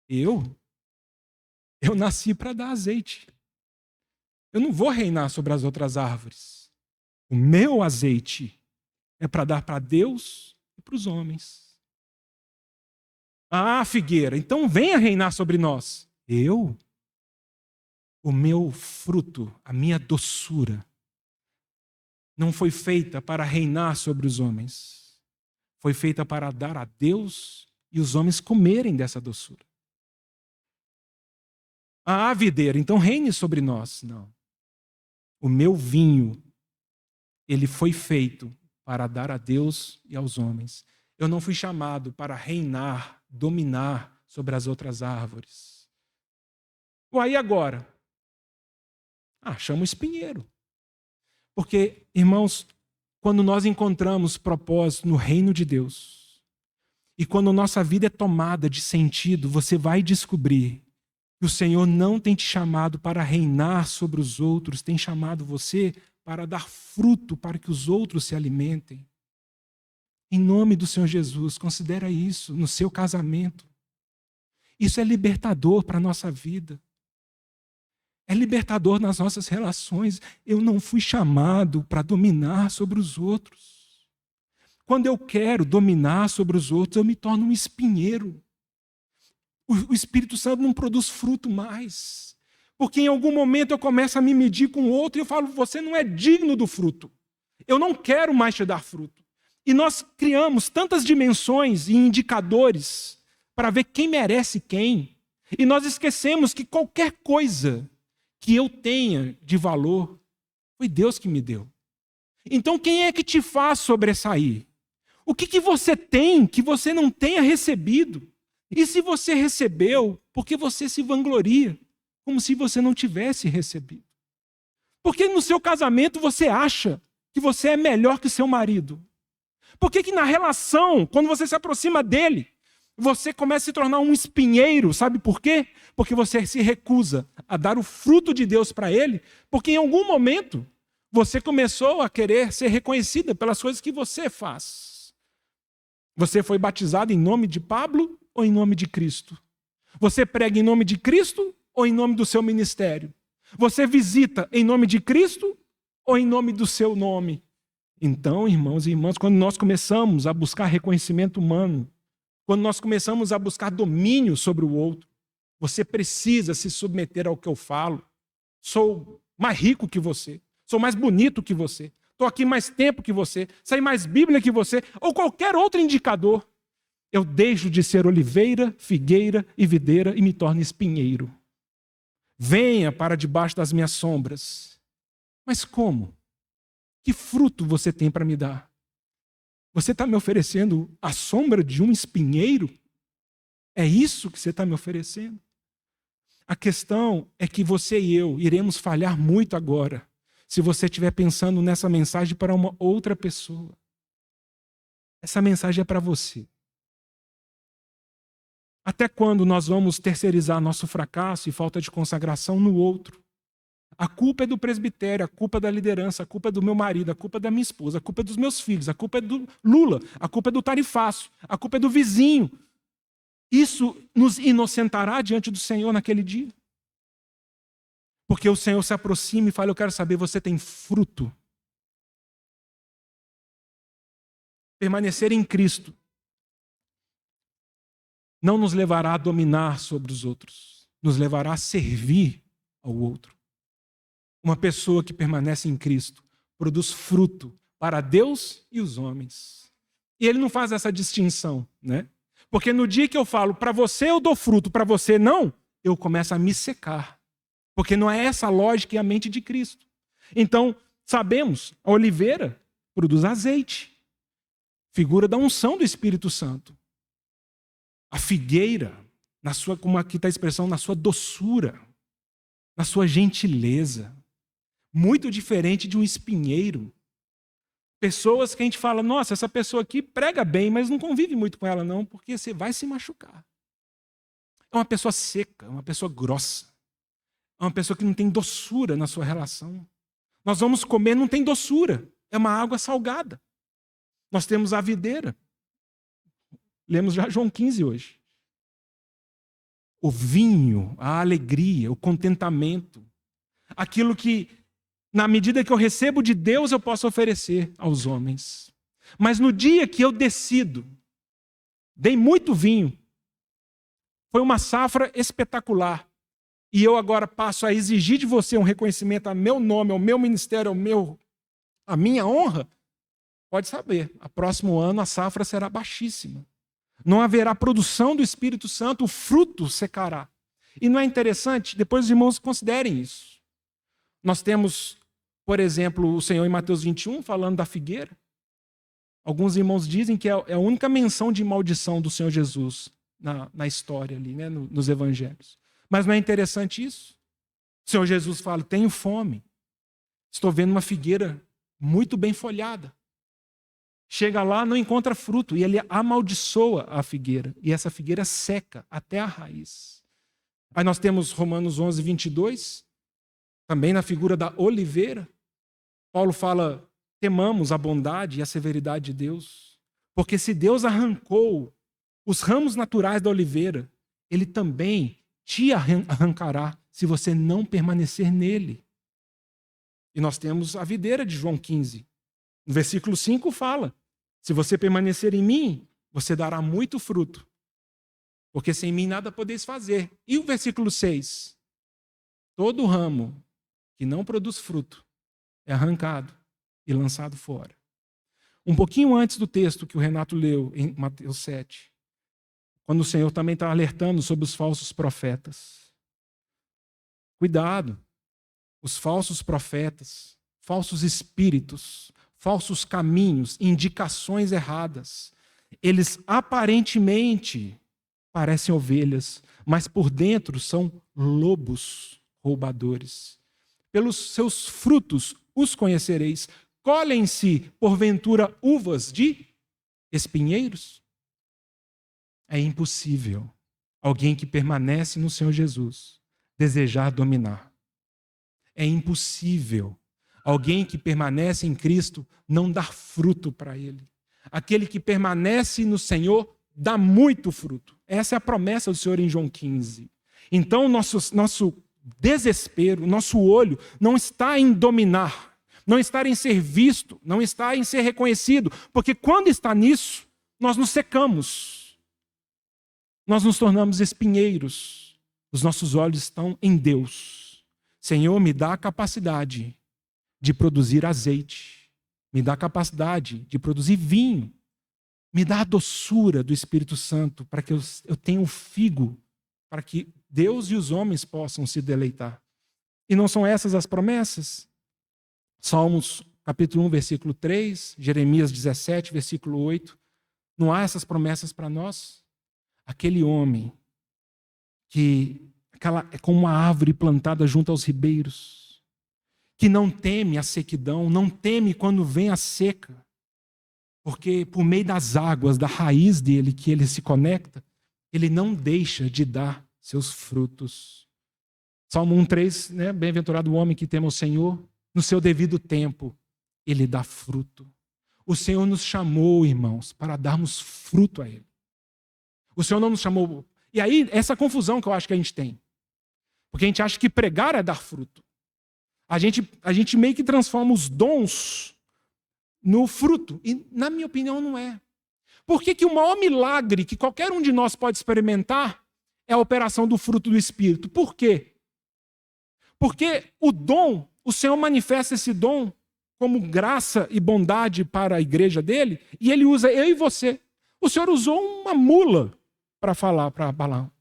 Eu nasci para dar azeite. Eu não vou reinar sobre as outras árvores. O meu azeite é para dar para Deus e para os homens. Ah, figueira, então venha reinar sobre nós. O meu fruto, a minha doçura, não foi feita para reinar sobre os homens. Foi feita para dar a Deus e os homens comerem dessa doçura. Ah, videira, então reine sobre nós. Não. O meu vinho, ele foi feito para dar a Deus e aos homens. Eu não fui chamado para reinar, dominar sobre as outras árvores. Aí agora? Chama o espinheiro. Porque, irmãos, quando nós encontramos propósito no reino de Deus, e quando nossa vida é tomada de sentido, você vai descobrir que o Senhor não tem te chamado para reinar sobre os outros, tem chamado você para dar fruto para que os outros se alimentem. Em nome do Senhor Jesus, considera isso no seu casamento. Isso é libertador para a nossa vida. É libertador nas nossas relações. Eu não fui chamado para dominar sobre os outros. Quando eu quero dominar sobre os outros, eu me torno um espinheiro. O Espírito Santo não produz fruto mais. Porque em algum momento eu começo a me medir com o outro e eu falo, você não é digno do fruto. Eu não quero mais te dar fruto. E nós criamos tantas dimensões e indicadores para ver quem merece quem. E nós esquecemos que qualquer coisa que eu tenha de valor, foi Deus que me deu. Então quem é que te faz sobressair? O que você tem que você não tenha recebido? E se você recebeu, por que você se vangloria? Como se você não tivesse recebido. Por que no seu casamento você acha que você é melhor que seu marido? Por que na relação, quando você se aproxima dele, você começa a se tornar um espinheiro? Sabe por quê? Porque você se recusa a dar o fruto de Deus para ele, porque em algum momento você começou a querer ser reconhecida pelas coisas que você faz. Você foi batizado em nome de Pablo ou em nome de Cristo? Você prega em nome de Cristo ou em nome do seu ministério? Você visita em nome de Cristo ou em nome do seu nome? Então, irmãos e irmãs, quando nós começamos a buscar reconhecimento humano, quando nós começamos a buscar domínio sobre o outro, você precisa se submeter ao que eu falo. Sou mais rico que você, sou mais bonito que você, estou aqui mais tempo que você, sei mais Bíblia que você, ou qualquer outro indicador, eu deixo de ser oliveira, figueira e videira e me torno espinheiro. Venha para debaixo das minhas sombras. Mas como? Que fruto você tem para me dar? Você está me oferecendo a sombra de um espinheiro? É isso que você está me oferecendo? A questão é que você e eu iremos falhar muito agora, se você estiver pensando nessa mensagem para uma outra pessoa. Essa mensagem é para você. Até quando nós vamos terceirizar nosso fracasso e falta de consagração no outro? A culpa é do presbitério, a culpa é da liderança, a culpa é do meu marido, a culpa é da minha esposa, a culpa é dos meus filhos, a culpa é do Lula, a culpa é do tarifaço, a culpa é do vizinho. Isso nos inocentará diante do Senhor naquele dia? Porque o Senhor se aproxima e fala, eu quero saber, você tem fruto? Permanecer em Cristo não nos levará a dominar sobre os outros, nos levará a servir ao outro. Uma pessoa que permanece em Cristo produz fruto para Deus e os homens. E ele não faz essa distinção, né? Porque no dia que eu falo, para você eu dou fruto, para você não, eu começo a me secar. Porque não é essa a lógica e a mente de Cristo. Então, sabemos, a oliveira produz azeite, figura da unção do Espírito Santo. A figueira, como aqui está a expressão, na sua doçura, na sua gentileza. Muito diferente de um espinheiro. Pessoas que a gente fala, nossa, essa pessoa aqui prega bem, mas não convive muito com ela não, porque você vai se machucar. É uma pessoa seca, é uma pessoa grossa. É uma pessoa que não tem doçura na sua relação. Nós vamos comer, não tem doçura. É uma água salgada. Nós temos a videira. Lemos já João 15 hoje. O vinho, a alegria, o contentamento. Aquilo que, na medida que eu recebo de Deus, eu posso oferecer aos homens. Mas no dia que eu decido, dei muito vinho, foi uma safra espetacular. E eu agora passo a exigir de você um reconhecimento a meu nome, ao meu ministério, a minha honra, pode saber, a próximo ano a safra será baixíssima. Não haverá produção do Espírito Santo, o fruto secará. E não é interessante? Depois os irmãos considerem isso. Nós temos, por exemplo, o Senhor em Mateus 21 falando da figueira. Alguns irmãos dizem que é a única menção de maldição do Senhor Jesus na história ali, né, nos evangelhos. Mas não é interessante isso? O Senhor Jesus fala, tenho fome. Estou vendo uma figueira muito bem folhada. Chega lá, não encontra fruto, e ele amaldiçoa a figueira. E essa figueira seca até a raiz. Aí nós temos Romanos 11, 22, também na figura da oliveira. Paulo fala, temamos a bondade e a severidade de Deus. Porque se Deus arrancou os ramos naturais da oliveira, ele também te arrancará se você não permanecer nele. E nós temos a videira de João 15. No versículo 5 fala, se você permanecer em mim, você dará muito fruto. Porque sem mim nada podeis fazer. E o versículo 6, todo ramo que não produz fruto é arrancado e lançado fora. Um pouquinho antes do texto que o Renato leu em Mateus 7, quando o Senhor também está alertando sobre os falsos profetas. Cuidado, os falsos profetas, falsos espíritos, falsos caminhos, indicações erradas. Eles aparentemente parecem ovelhas, mas por dentro são lobos roubadores. Pelos seus frutos os conhecereis. Colhem-se, porventura, uvas de espinheiros? É impossível alguém que permanece no Senhor Jesus desejar dominar. É impossível alguém que permanece em Cristo não dar fruto para Ele. Aquele que permanece no Senhor dá muito fruto. Essa é a promessa do Senhor em João 15. Então, nosso desespero, nosso olho não está em dominar, não está em ser visto, não está em ser reconhecido, porque quando está nisso, nós nos secamos. Nós nos tornamos espinheiros. Os nossos olhos estão em Deus. Senhor, me dá a capacidade de produzir azeite, me dá a capacidade de produzir vinho, me dá a doçura do Espírito Santo para que eu tenha um figo, para que Deus e os homens possam se deleitar. E não são essas as promessas? Salmos capítulo 1, versículo 3, Jeremias 17, versículo 8. Não há essas promessas para nós? Aquele homem que é como uma árvore plantada junto aos ribeiros, que não teme a sequidão, não teme quando vem a seca, porque por meio das águas, da raiz dele, que ele se conecta, ele não deixa de dar seus frutos. Salmo 1:3, né? Bem-aventurado o homem que teme o Senhor, no seu devido tempo, ele dá fruto. O Senhor nos chamou, irmãos, para darmos fruto a Ele. O Senhor não nos chamou... E aí, essa confusão que eu acho que a gente tem. Porque a gente acha que pregar é dar fruto. A gente meio que transforma os dons no fruto. E, na minha opinião, não é. Por que o maior milagre que qualquer um de nós pode experimentar é a operação do fruto do Espírito? Por quê? Porque o dom, o Senhor manifesta esse dom como graça e bondade para a igreja dele, e ele usa eu e você. O Senhor usou uma mula para falar para Balaão.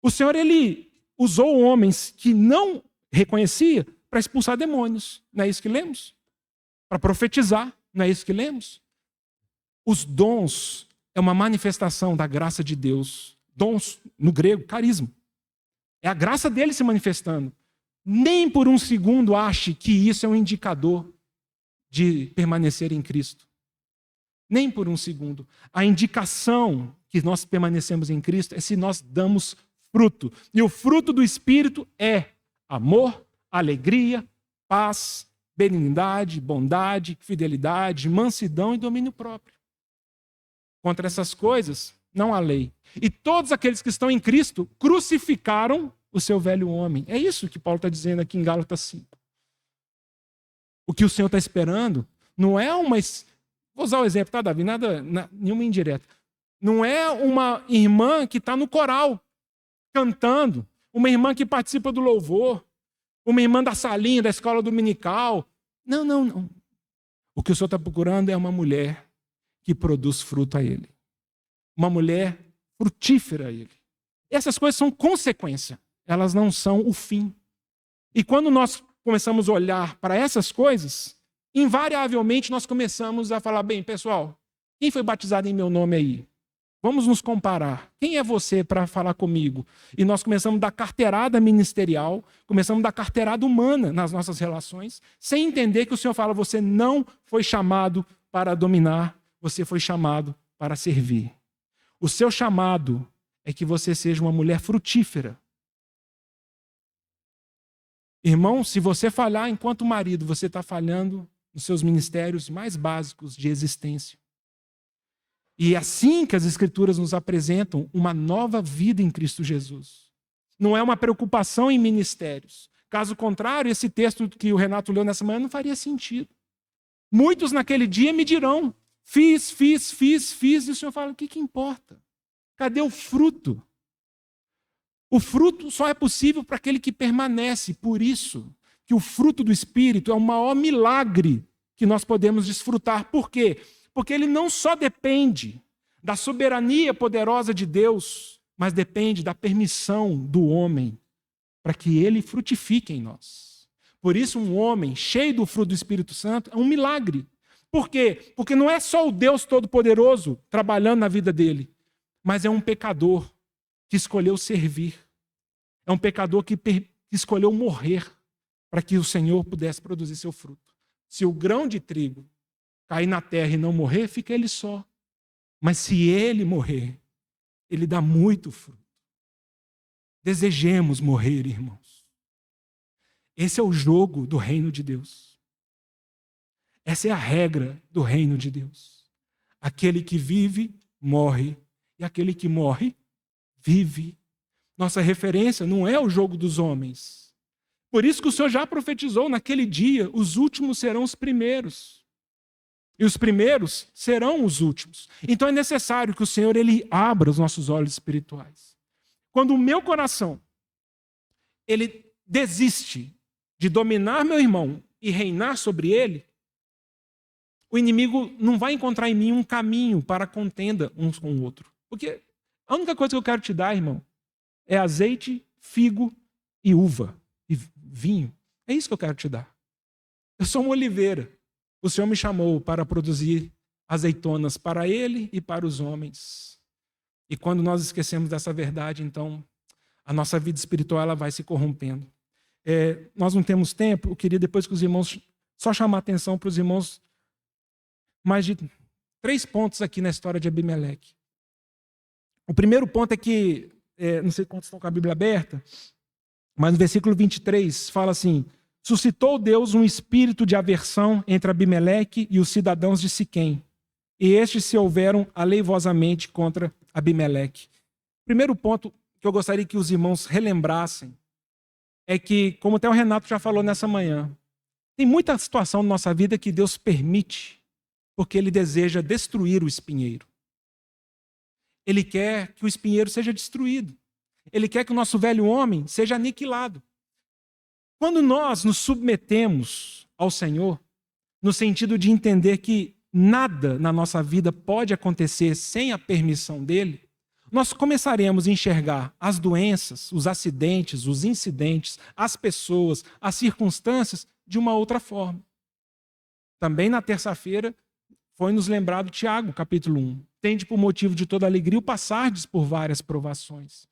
O Senhor, ele usou homens que não reconhecia para expulsar demônios. Não é isso que lemos? Para profetizar. Não é isso que lemos? Os dons é uma manifestação da graça de Deus. Dons, no grego, carisma. É a graça dele se manifestando. Nem por um segundo ache que isso é um indicador de permanecer em Cristo. Nem por um segundo. A indicação que nós permanecemos em Cristo é se nós damos fruto. E o fruto do Espírito é amor, alegria, paz, benignidade, bondade, fidelidade, mansidão e domínio próprio. Contra essas coisas, não há lei. E todos aqueles que estão em Cristo crucificaram o seu velho homem. É isso que Paulo está dizendo aqui em Gálatas 5. O que o Senhor está esperando não é uma... Vou usar o exemplo, tá, Davi? Nenhuma indireta. Não é uma irmã que está no coral, cantando. Uma irmã que participa do louvor. Uma irmã da salinha, da escola dominical. Não. O que o Senhor está procurando é uma mulher que produz fruto a Ele. Uma mulher frutífera a Ele. Essas coisas são consequência. Elas não são o fim. E quando nós começamos a olhar para essas coisas, invariavelmente nós começamos a falar, bem, pessoal, quem foi batizado em meu nome aí? Vamos nos comparar. Quem é você para falar comigo? E nós começamos a dar carteirada ministerial, começamos a dar carteirada humana nas nossas relações, sem entender que o Senhor fala, você não foi chamado para dominar, você foi chamado para servir. O seu chamado é que você seja uma mulher frutífera. Irmão, se você falhar enquanto marido, você está falhando nos seus ministérios mais básicos de existência. E é assim que as Escrituras nos apresentam uma nova vida em Cristo Jesus. Não é uma preocupação em ministérios. Caso contrário, esse texto que o Renato leu nessa manhã não faria sentido. Muitos naquele dia me dirão, fiz, e o Senhor fala, o que importa? Cadê o fruto? O fruto só é possível para aquele que permanece. Por isso que o fruto do Espírito é o maior milagre que nós podemos desfrutar. Por quê? Porque ele não só depende da soberania poderosa de Deus, mas depende da permissão do homem para que ele frutifique em nós. Por isso, um homem cheio do fruto do Espírito Santo é um milagre. Por quê? Porque não é só o Deus Todo-Poderoso trabalhando na vida dele, mas é um pecador que escolheu servir. É um pecador que escolheu morrer para que o Senhor pudesse produzir seu fruto. Se o grão de trigo cair na terra e não morrer, fica ele só. Mas se ele morrer, ele dá muito fruto. Desejemos morrer, irmãos. Esse é o jogo do reino de Deus. Essa é a regra do reino de Deus. Aquele que vive, morre. E aquele que morre, vive. Nossa referência não é o jogo dos homens. Por isso que o Senhor já profetizou, naquele dia, os últimos serão os primeiros. E os primeiros serão os últimos. Então é necessário que o Senhor ele abra os nossos olhos espirituais. Quando o meu coração ele desiste de dominar meu irmão e reinar sobre ele, o inimigo não vai encontrar em mim um caminho para a contenda uns com o outro. Porque a única coisa que eu quero te dar, irmão, é azeite, figo e uva, e vinho. É isso que eu quero te dar. Eu sou uma oliveira. O Senhor me chamou para produzir azeitonas para ele e para os homens. E quando nós esquecemos dessa verdade, então, a nossa vida espiritual ela vai se corrompendo. Nós não temos tempo, eu queria depois que os irmãos, só chamar a atenção para os irmãos, mais de 3 pontos aqui na história de Abimeleque. O primeiro ponto é que, não sei quantos estão com a Bíblia aberta, mas no versículo 23 fala assim: suscitou Deus um espírito de aversão entre Abimeleque e os cidadãos de Siquém, e estes se houveram aleivosamente contra Abimeleque. Primeiro ponto que eu gostaria que os irmãos relembrassem é que, como até o Renato já falou nessa manhã, tem muita situação na nossa vida que Deus permite porque Ele deseja destruir o espinheiro. Ele quer que o espinheiro seja destruído. Ele quer que o nosso velho homem seja aniquilado. Quando nós nos submetemos ao Senhor, no sentido de entender que nada na nossa vida pode acontecer sem a permissão dEle, nós começaremos a enxergar as doenças, os acidentes, os incidentes, as pessoas, as circunstâncias de uma outra forma. Também na terça-feira foi nos lembrado Tiago, capítulo 1. Tende por motivo de toda alegria o passardes por várias provações.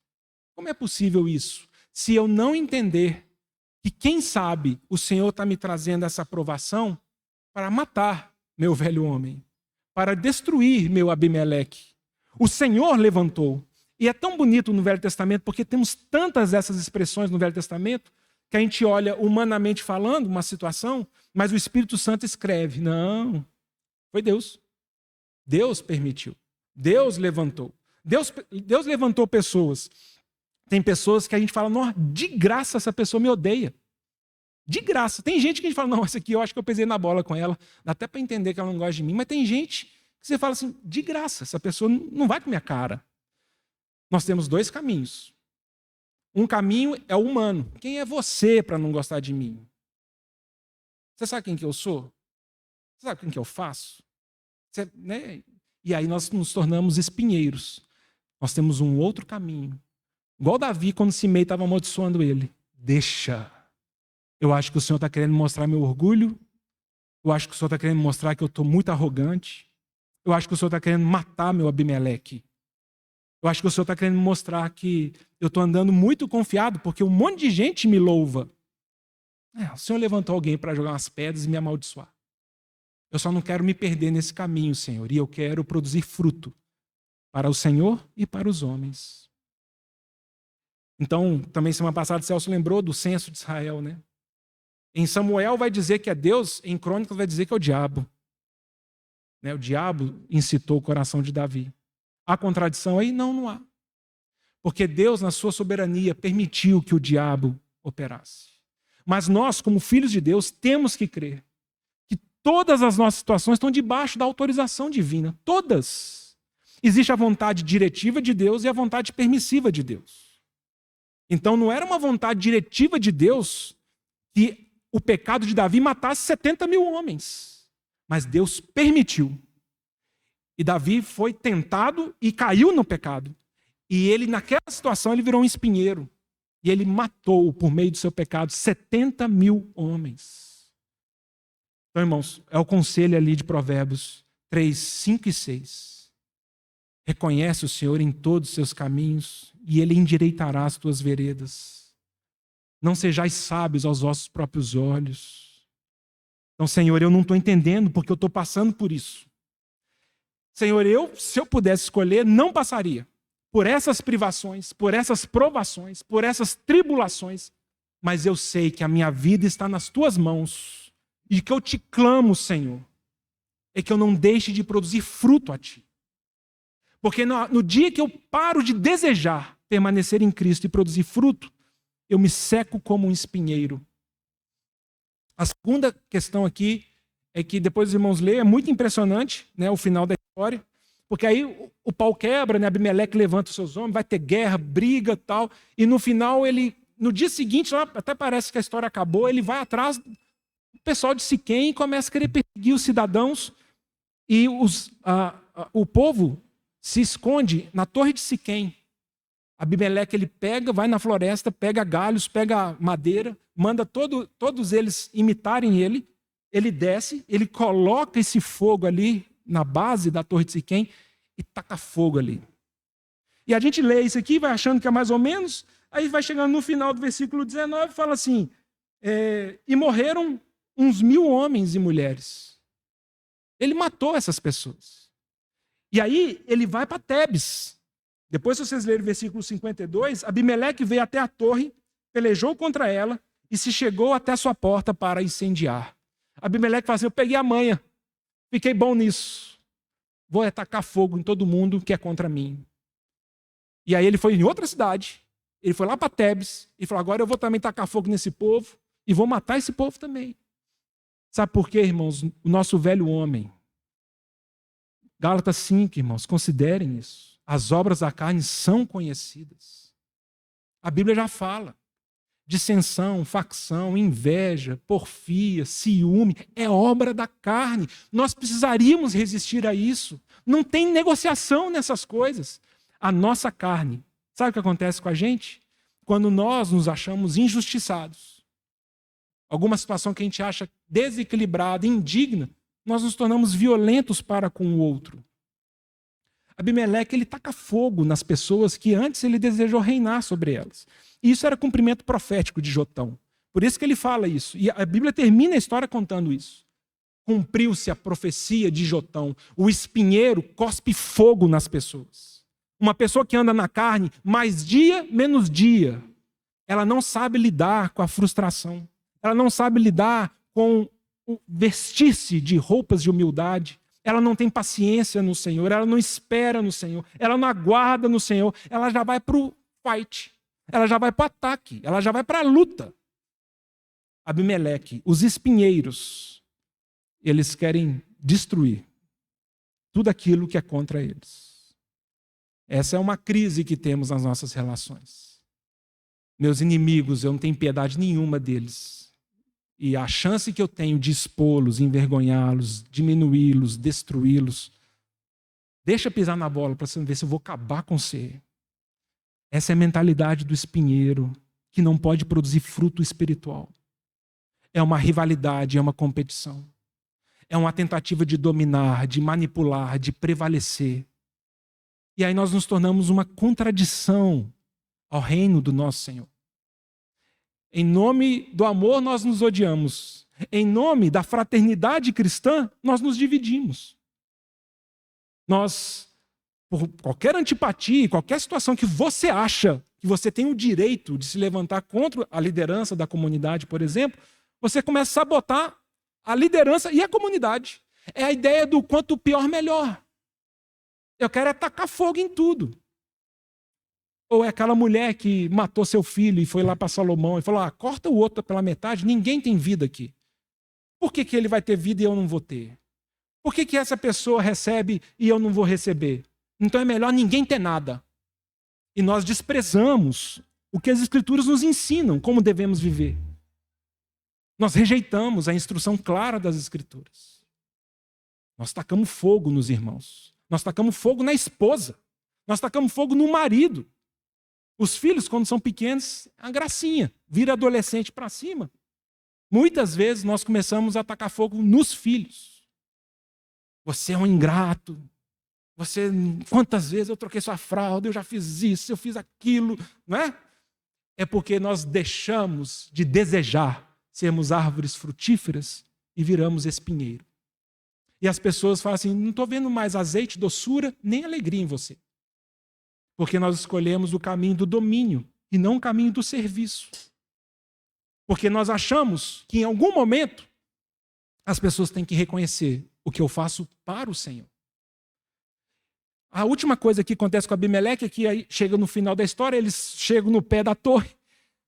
Como é possível isso? Se eu não entender que, quem sabe, o Senhor está me trazendo essa provação para matar meu velho homem, para destruir meu Abimeleque. O Senhor levantou. E é tão bonito no Velho Testamento, porque temos tantas dessas expressões no Velho Testamento, que a gente olha humanamente falando uma situação, mas o Espírito Santo escreve. Não, foi Deus. Deus permitiu. Deus levantou. Deus levantou pessoas. Tem pessoas que a gente fala, não, de graça essa pessoa me odeia. De graça. Tem gente que a gente fala, não, essa aqui eu acho que eu pesei na bola com ela. Dá até para entender que ela não gosta de mim. Mas tem gente que você fala assim, de graça, essa pessoa não vai com minha cara. Nós temos 2 caminhos. Um caminho é o humano. Quem é você para não gostar de mim? Você sabe quem que eu sou? Você sabe quem que eu faço? Você, né? E aí nós nos tornamos espinheiros. Nós temos um outro caminho. Igual Davi, quando Simei estava amaldiçoando ele. Deixa. Eu acho que o Senhor está querendo mostrar meu orgulho. Eu acho que o Senhor está querendo mostrar que eu estou muito arrogante. Eu acho que o Senhor está querendo matar meu Abimeleque. Eu acho que o Senhor está querendo mostrar que eu estou andando muito confiado, porque um monte de gente me louva. O Senhor levantou alguém para jogar umas pedras e me amaldiçoar. Eu só não quero me perder nesse caminho, Senhor. E eu quero produzir fruto para o Senhor e para os homens. Então, também semana passada, Celso lembrou do censo de Israel, né? Em Samuel vai dizer que é Deus, em Crônicas vai dizer que é o diabo. Né? O diabo incitou o coração de Davi. Há contradição aí? Não, não há. Porque Deus, na sua soberania, permitiu que o diabo operasse. Mas nós, como filhos de Deus, temos que crer que todas as nossas situações estão debaixo da autorização divina. Todas. Existe a vontade diretiva de Deus e a vontade permissiva de Deus. Então não era uma vontade diretiva de Deus que o pecado de Davi matasse 70 mil homens. Mas Deus permitiu. E Davi foi tentado e caiu no pecado. E ele, naquela situação, ele virou um espinheiro. E ele matou, por meio do seu pecado, 70 mil homens. Então, irmãos, é o conselho ali de Provérbios 3, 5 e 6. Reconhece o Senhor em todos os seus caminhos e Ele endireitará as tuas veredas. Não sejais sábios aos vossos próprios olhos. Então, Senhor, eu não estou entendendo porque eu estou passando por isso. Senhor, se eu pudesse escolher, não passaria por essas privações, por essas provações, por essas tribulações, mas eu sei que a minha vida está nas tuas mãos e que eu te clamo, Senhor, é que eu não deixe de produzir fruto a ti. Porque no dia que eu paro de desejar permanecer em Cristo e produzir fruto, eu me seco como um espinheiro. A segunda questão aqui é que depois os irmãos leem, é muito impressionante, né, o final da história, porque aí o pau quebra, né, Abimeleque levanta os seus homens, vai ter guerra, briga e tal, e no final ele no dia seguinte, lá, até parece que a história acabou, ele vai atrás do pessoal de Siquém e começa a querer perseguir os cidadãos. E o povo se esconde na torre de Siquém. Abimeleque, ele vai na floresta, pega galhos, pega madeira, manda todos eles imitarem ele. Ele desce, ele coloca esse fogo ali na base da torre de Siquém e taca fogo ali. E a gente lê isso aqui, vai achando que é mais ou menos, aí vai chegando no final do versículo 19 e fala assim, e morreram uns 1000 homens e mulheres. Ele matou essas pessoas. E aí ele vai para Tebes. Depois, se vocês lerem o versículo 52, Abimeleque veio até a torre, pelejou contra ela e se chegou até a sua porta para incendiar. Abimeleque fala assim, eu peguei a manha, fiquei bom nisso. Vou atacar fogo em todo mundo que é contra mim. E aí ele foi em outra cidade, ele foi lá para Tebes e falou, agora eu vou também tacar fogo nesse povo e vou matar esse povo também. Sabe por quê, irmãos? O nosso velho homem. Gálatas 5, irmãos, considerem isso. As obras da carne são conhecidas. A Bíblia já fala. Dissensão, facção, inveja, porfia, ciúme, é obra da carne. Nós precisaríamos resistir a isso. Não tem negociação nessas coisas. A nossa carne, sabe o que acontece com a gente? Quando nós nos achamos injustiçados, alguma situação que a gente acha desequilibrada, indigna, nós nos tornamos violentos para com o outro. Abimeleque, ele taca fogo nas pessoas que antes ele desejou reinar sobre elas. E isso era cumprimento profético de Jotão. Por isso que ele fala isso. E a Bíblia termina a história contando isso. Cumpriu-se a profecia de Jotão. O espinheiro cospe fogo nas pessoas. Uma pessoa que anda na carne, mais dia, menos dia, ela não sabe lidar com a frustração. Ela não sabe lidar com o vestir-se de roupas de humildade. Ela não tem paciência no Senhor, ela não espera no Senhor, ela não aguarda no Senhor, ela já vai para o fight, ela já vai para o ataque, ela já vai para a luta. Abimeleque, os espinheiros, eles querem destruir tudo aquilo que é contra eles. Essa é uma crise que temos nas nossas relações. Meus inimigos, eu não tenho piedade nenhuma deles. E a chance que eu tenho de expô-los, envergonhá-los, diminuí-los, destruí-los, deixa pisar na bola para você ver se eu vou acabar com você. Essa é a mentalidade do espinheiro, que não pode produzir fruto espiritual. É uma rivalidade, é uma competição. É uma tentativa de dominar, de manipular, de prevalecer. E aí nós nos tornamos uma contradição ao reino do nosso Senhor. Em nome do amor, nós nos odiamos. Em nome da fraternidade cristã, nós nos dividimos. Nós, por qualquer antipatia, qualquer situação que você acha que você tem o direito de se levantar contra a liderança da comunidade, por exemplo, você começa a sabotar a liderança e a comunidade. É a ideia do quanto pior, melhor. Eu quero atacar fogo em tudo. Ou é aquela mulher que matou seu filho e foi lá para Salomão e falou, corta o outro pela metade, ninguém tem vida aqui. Por que ele vai ter vida e eu não vou ter? Por que essa pessoa recebe e eu não vou receber? Então é melhor ninguém ter nada. E nós desprezamos o que as Escrituras nos ensinam, como devemos viver. Nós rejeitamos a instrução clara das Escrituras. Nós tacamos fogo nos irmãos. Nós tacamos fogo na esposa. Nós tacamos fogo no marido. Os filhos, quando são pequenos, é uma gracinha. Vira adolescente para cima. Muitas vezes nós começamos a atacar fogo nos filhos. Você é um ingrato. Quantas vezes eu troquei sua fralda, eu já fiz isso, eu fiz aquilo. Não é? É porque nós deixamos de desejar sermos árvores frutíferas e viramos espinheiro. E as pessoas falam assim, não estou vendo mais azeite, doçura, nem alegria em você. Porque nós escolhemos o caminho do domínio e não o caminho do serviço. Porque nós achamos que em algum momento as pessoas têm que reconhecer o que eu faço para o Senhor. A última coisa que acontece com Abimeleque é que aí chega no final da história, eles chegam no pé da torre,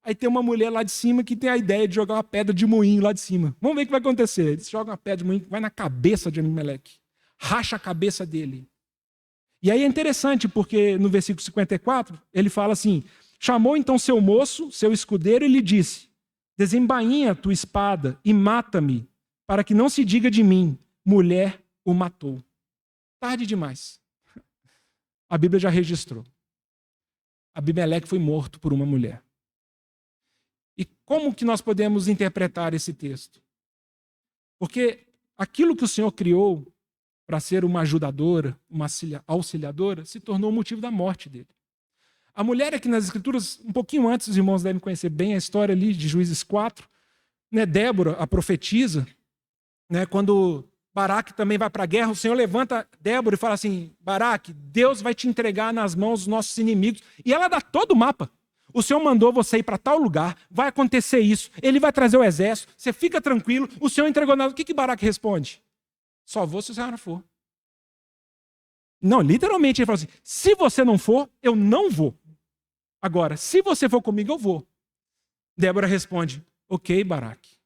aí tem uma mulher lá de cima que tem a ideia de jogar uma pedra de moinho lá de cima. Vamos ver o que vai acontecer. Eles jogam uma pedra de moinho, vai na cabeça de Abimeleque, racha a cabeça dele. E aí é interessante porque no versículo 54, ele fala assim, Chamou então seu moço, seu escudeiro, e lhe disse: desembainha tua espada e mata-me, para que não se diga de mim, mulher o matou. Tarde demais. A Bíblia já registrou. Abimeleque foi morto por uma mulher. E como que nós podemos interpretar esse texto? Porque aquilo que o Senhor criou para ser uma ajudadora, uma auxiliadora, se tornou o motivo da morte dele. A mulher aqui nas Escrituras, um pouquinho antes, os irmãos devem conhecer bem a história ali de Juízes 4, né, Débora, a profetisa, né, quando Baraque também vai para a guerra, o Senhor levanta Débora e fala assim: Baraque, Deus vai te entregar nas mãos dos nossos inimigos. E ela dá todo o mapa. O Senhor mandou você ir para tal lugar, vai acontecer isso, ele vai trazer o exército, você fica tranquilo, o Senhor entregou nada. O que Baraque responde? Só vou se a senhora for. Não, literalmente ele fala assim: se você não for, eu não vou. Agora, se você for comigo, eu vou. Débora responde: ok, Baraque,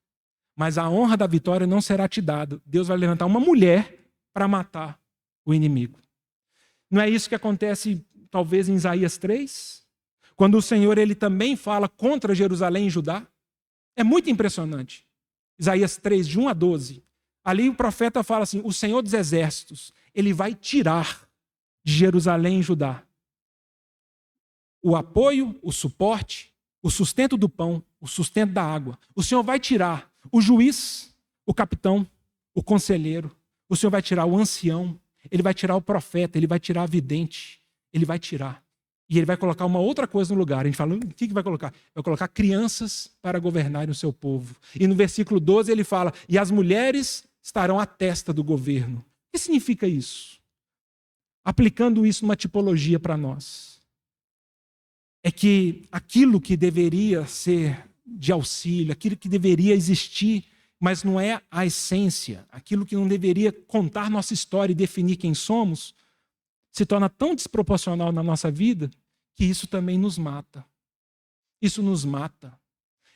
mas a honra da vitória não será te dada. Deus vai levantar uma mulher para matar o inimigo. Não é isso que acontece, talvez, em Isaías 3? Quando o Senhor ele também fala contra Jerusalém e Judá? É muito impressionante. Isaías 3, de 1 a 12. Ali o profeta fala assim: o Senhor dos exércitos, ele vai tirar de Jerusalém e Judá o apoio, o suporte, o sustento do pão, o sustento da água. O Senhor vai tirar o juiz, o capitão, o conselheiro. O Senhor vai tirar o ancião. Ele vai tirar o profeta, ele vai tirar a vidente. Ele vai tirar. E ele vai colocar uma outra coisa no lugar. A gente fala: o que vai colocar? Vai colocar crianças para governarem o seu povo. E no versículo 12 ele fala: e as mulheres estarão à testa do governo. O que significa isso? Aplicando isso numa tipologia para nós. É que aquilo que deveria ser de auxílio, aquilo que deveria existir, mas não é a essência, aquilo que não deveria contar nossa história e definir quem somos, se torna tão desproporcional na nossa vida que isso também nos mata. Isso nos mata.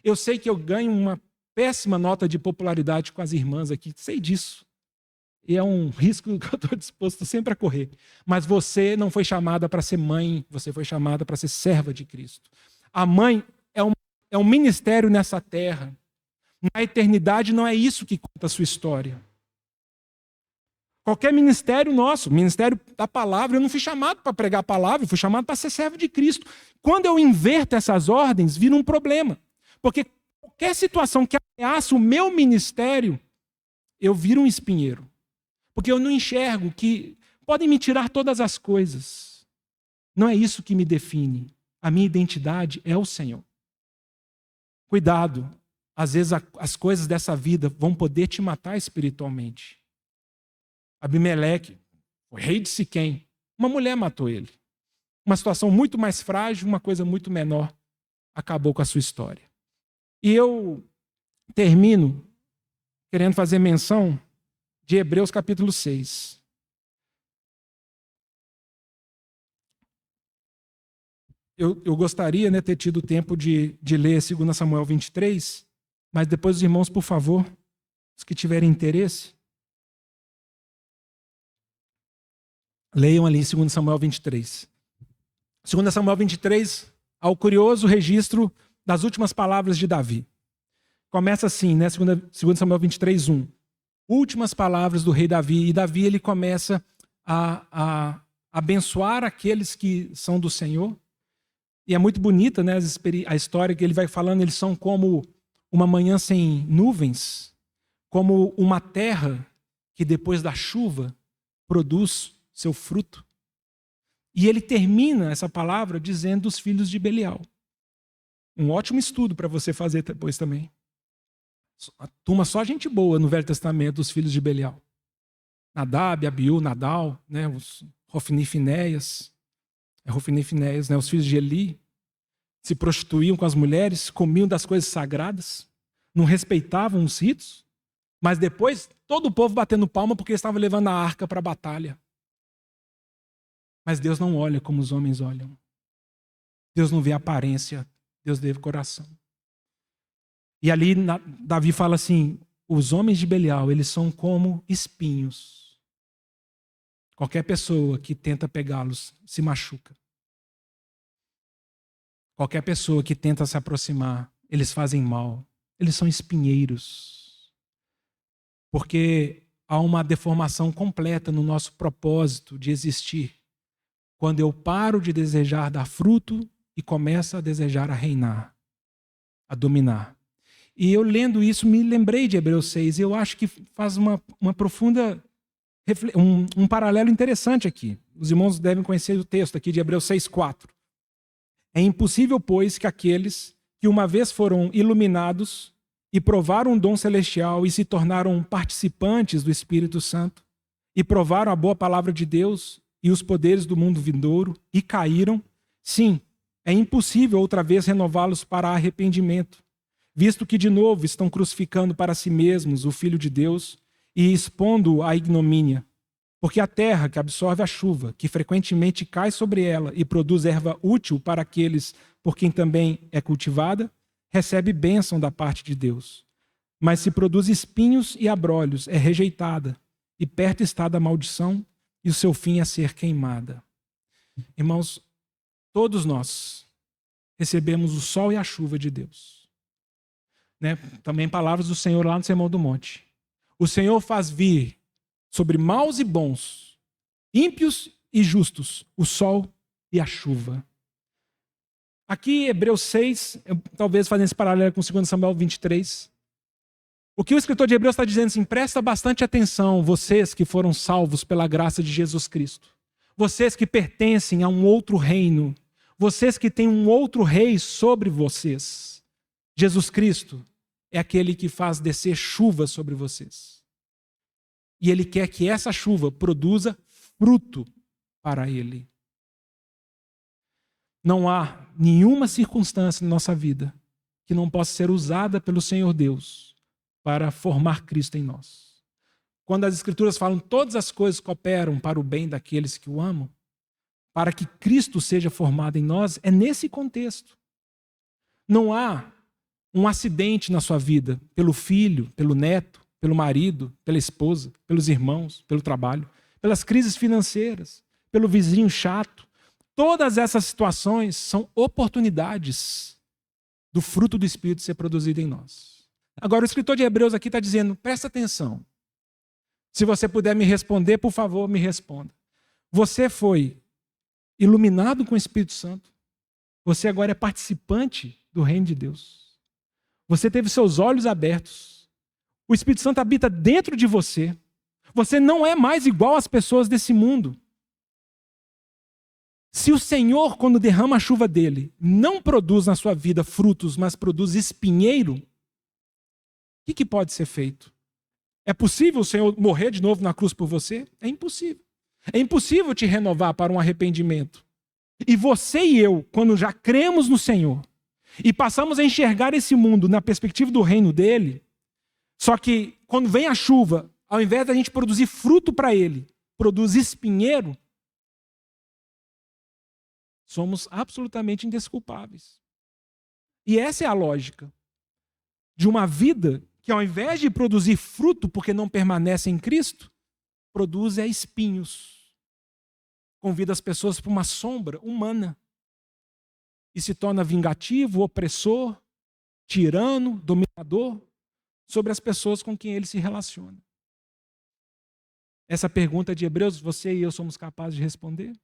Eu sei que eu ganho uma péssima nota de popularidade com as irmãs aqui, sei disso. E é um risco que eu estou disposto sempre a correr. Mas você não foi chamada para ser mãe, você foi chamada para ser serva de Cristo. A mãe é um ministério nessa terra. Na eternidade não é isso que conta a sua história. Qualquer ministério nosso, ministério da palavra, eu não fui chamado para pregar a palavra, eu fui chamado para ser servo de Cristo. Quando eu inverto essas ordens, vira um problema. Porque qualquer situação que ameaça o meu ministério, eu viro um espinheiro. Porque eu não enxergo que podem me tirar todas as coisas. Não é isso que me define. A minha identidade é o Senhor. Cuidado. Às vezes as coisas dessa vida vão poder te matar espiritualmente. Abimeleque, o rei de Siquém, uma mulher matou ele. Uma situação muito mais frágil, uma coisa muito menor, acabou com a sua história. E eu termino querendo fazer menção de Hebreus capítulo 6. Eu gostaria, né, ter tido tempo de ler 2 Samuel 23, mas depois os irmãos, por favor, os que tiverem interesse, leiam ali 2 Samuel 23. 2 Samuel 23, ao curioso registro das últimas palavras de Davi. Começa assim, né, 2 Samuel 23, 1. Últimas palavras do rei Davi. E Davi ele começa a abençoar aqueles que são do Senhor. E é muito bonita, né, a história que ele vai falando. Eles são como uma manhã sem nuvens, como uma terra que depois da chuva produz seu fruto. E ele termina essa palavra dizendo dos filhos de Belial. Um ótimo estudo para você fazer depois também. A turma só gente boa no Velho Testamento, os filhos de Belial. Nadab, Abiú, Nadal, né, os Hofni e Finéias, né, os filhos de Eli, se prostituíam com as mulheres, comiam das coisas sagradas, não respeitavam os ritos, mas depois todo o povo batendo palma porque eles estavam levando a arca para a batalha. Mas Deus não olha como os homens olham. Deus não vê a aparência, Deus vê o coração. E ali Davi fala assim: os homens de Belial, eles são como espinhos. Qualquer pessoa que tenta pegá-los se machuca. Qualquer pessoa que tenta se aproximar, eles fazem mal. Eles são espinheiros. Porque há uma deformação completa no nosso propósito de existir. Quando eu paro de desejar dar fruto e começo a desejar a reinar, a dominar. E eu lendo isso me lembrei de Hebreus 6. E eu acho que faz uma profunda, um paralelo interessante aqui. Os irmãos devem conhecer o texto aqui de Hebreus 6:4. É impossível, pois, que aqueles que uma vez foram iluminados e provaram o dom celestial e se tornaram participantes do Espírito Santo e provaram a boa palavra de Deus e os poderes do mundo vindouro e caíram, sim, é impossível outra vez renová-los para arrependimento, visto que de novo estão crucificando para si mesmos o Filho de Deus e expondo-o à ignomínia. Porque a terra que absorve a chuva, que frequentemente cai sobre ela e produz erva útil para aqueles por quem também é cultivada, recebe bênção da parte de Deus. Mas se produz espinhos e abrolhos, é rejeitada, e perto está da maldição, e o seu fim é ser queimada. Irmãos, todos nós recebemos o sol e a chuva de Deus. Né? Também palavras do Senhor lá no Sermão do Monte. O Senhor faz vir sobre maus e bons, ímpios e justos, o sol e a chuva. Aqui, Hebreus 6, talvez fazendo esse paralelo com 2 Samuel 23, o que o escritor de Hebreus está dizendo assim, presta bastante atenção, vocês que foram salvos pela graça de Jesus Cristo, vocês que pertencem a um outro reino, vocês que têm um outro rei sobre vocês. Jesus Cristo é aquele que faz descer chuva sobre vocês. E Ele quer que essa chuva produza fruto para Ele. Não há nenhuma circunstância na nossa vida que não possa ser usada pelo Senhor Deus para formar Cristo em nós. Quando as Escrituras falam todas as coisas cooperam para o bem daqueles que o amam, para que Cristo seja formado em nós, é nesse contexto. Não há um acidente na sua vida pelo filho, pelo neto, pelo marido, pela esposa, pelos irmãos, pelo trabalho, pelas crises financeiras, pelo vizinho chato. Todas essas situações são oportunidades do fruto do Espírito ser produzido em nós. Agora, o escritor de Hebreus aqui está dizendo, presta atenção. Se você puder me responder, por favor, me responda. Você foi iluminado com o Espírito Santo. Você agora é participante do reino de Deus. Você teve seus olhos abertos. O Espírito Santo habita dentro de você. Você não é mais igual às pessoas desse mundo. Se o Senhor, quando derrama a chuva dele, não produz na sua vida frutos, mas produz espinheiro, o que pode ser feito? É possível o Senhor morrer de novo na cruz por você? É impossível. É impossível te renovar para um arrependimento. E você e eu, quando já cremos no Senhor e passamos a enxergar esse mundo na perspectiva do reino dele, só que quando vem a chuva, ao invés da gente produzir fruto para ele, produz espinheiro, somos absolutamente indesculpáveis. E essa é a lógica de uma vida que, ao invés de produzir fruto porque não permanece em Cristo, produz espinhos. Convida as pessoas para uma sombra humana e se torna vingativo, opressor, tirano, dominador sobre as pessoas com quem ele se relaciona. Essa pergunta de Hebreus, você e eu somos capazes de responder?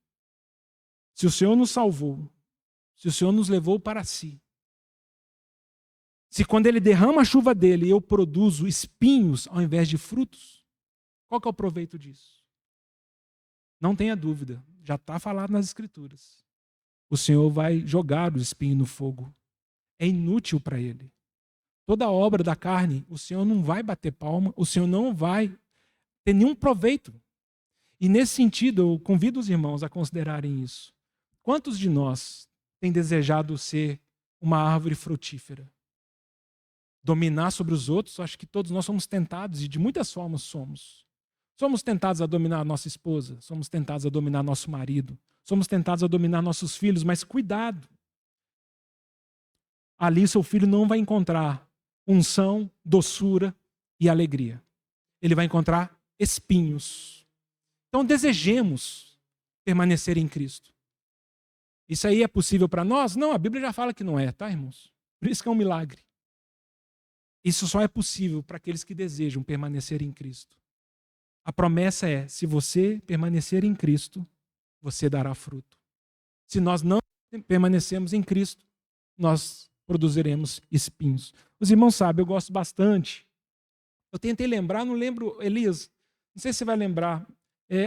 Se o Senhor nos salvou, se o Senhor nos levou para si, se quando Ele derrama a chuva dele eu produzo espinhos ao invés de frutos, qual que é o proveito disso? Não tenha dúvida, já está falado nas Escrituras. O Senhor vai jogar o espinho no fogo. É inútil para Ele. Toda obra da carne, o Senhor não vai bater palma, o Senhor não vai ter nenhum proveito. E nesse sentido, eu convido os irmãos a considerarem isso. Quantos de nós têm desejado ser uma árvore frutífera? Dominar sobre os outros, acho que todos nós somos tentados, e de muitas formas somos. Somos tentados a dominar a nossa esposa, somos tentados a dominar nosso marido, somos tentados a dominar nossos filhos, mas cuidado. Ali seu filho não vai encontrar unção, doçura e alegria. Ele vai encontrar espinhos. Então desejemos permanecer em Cristo. Isso aí é possível para nós? Não, a Bíblia já fala que não é, tá, irmãos? Por isso que é um milagre. Isso só é possível para aqueles que desejam permanecer em Cristo. A promessa é: se você permanecer em Cristo, você dará fruto. Se nós não permanecemos em Cristo, nós produziremos espinhos. Os irmãos sabem, eu gosto bastante. Eu tentei lembrar, não lembro, Elias, não sei se você vai lembrar.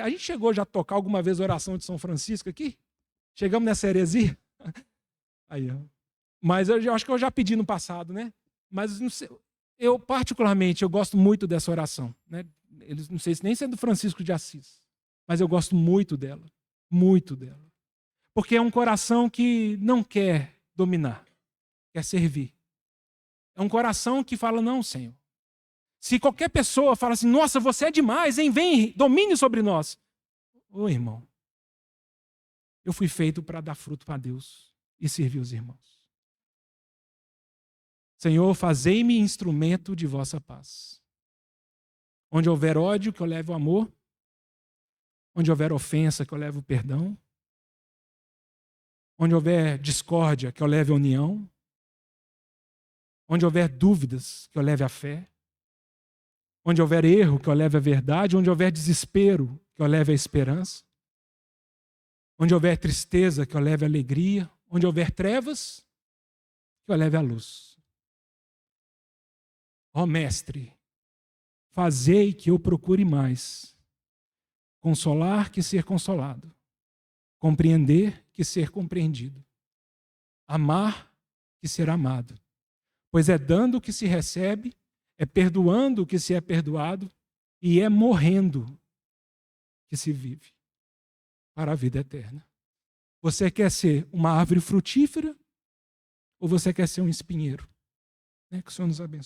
A gente chegou já a tocar alguma vez a oração de São Francisco aqui? Chegamos nessa heresia? Aí, ó. Mas eu acho que eu já pedi no passado, né? Mas não sei, eu particularmente, eu gosto muito dessa oração, né? Eles, não sei se nem é do Francisco de Assis, mas eu gosto muito dela. Muito dela. Porque é um coração que não quer dominar, quer servir. É um coração que fala: não, Senhor. Se qualquer pessoa fala assim: nossa, você é demais, hein? Vem, domine sobre nós. Ô, irmão, eu fui feito para dar fruto para Deus e servir os irmãos. Senhor, fazei-me instrumento de vossa paz. Onde houver ódio, que eu leve o amor. Onde houver ofensa, que eu leve o perdão. Onde houver discórdia, que eu leve a união. Onde houver dúvidas, que eu leve a fé. Onde houver erro, que eu leve a verdade. Onde houver desespero, que eu leve a esperança. Onde houver tristeza, que eu leve a alegria. Onde houver trevas, que eu leve a luz. Ó Mestre, fazei que eu procure mais consolar que ser consolado, compreender que ser compreendido, amar que ser amado. Pois é dando que se recebe, é perdoando que se é perdoado e é morrendo que se vive para a vida eterna. Você quer ser uma árvore frutífera ou você quer ser um espinheiro? Que o Senhor nos abençoe.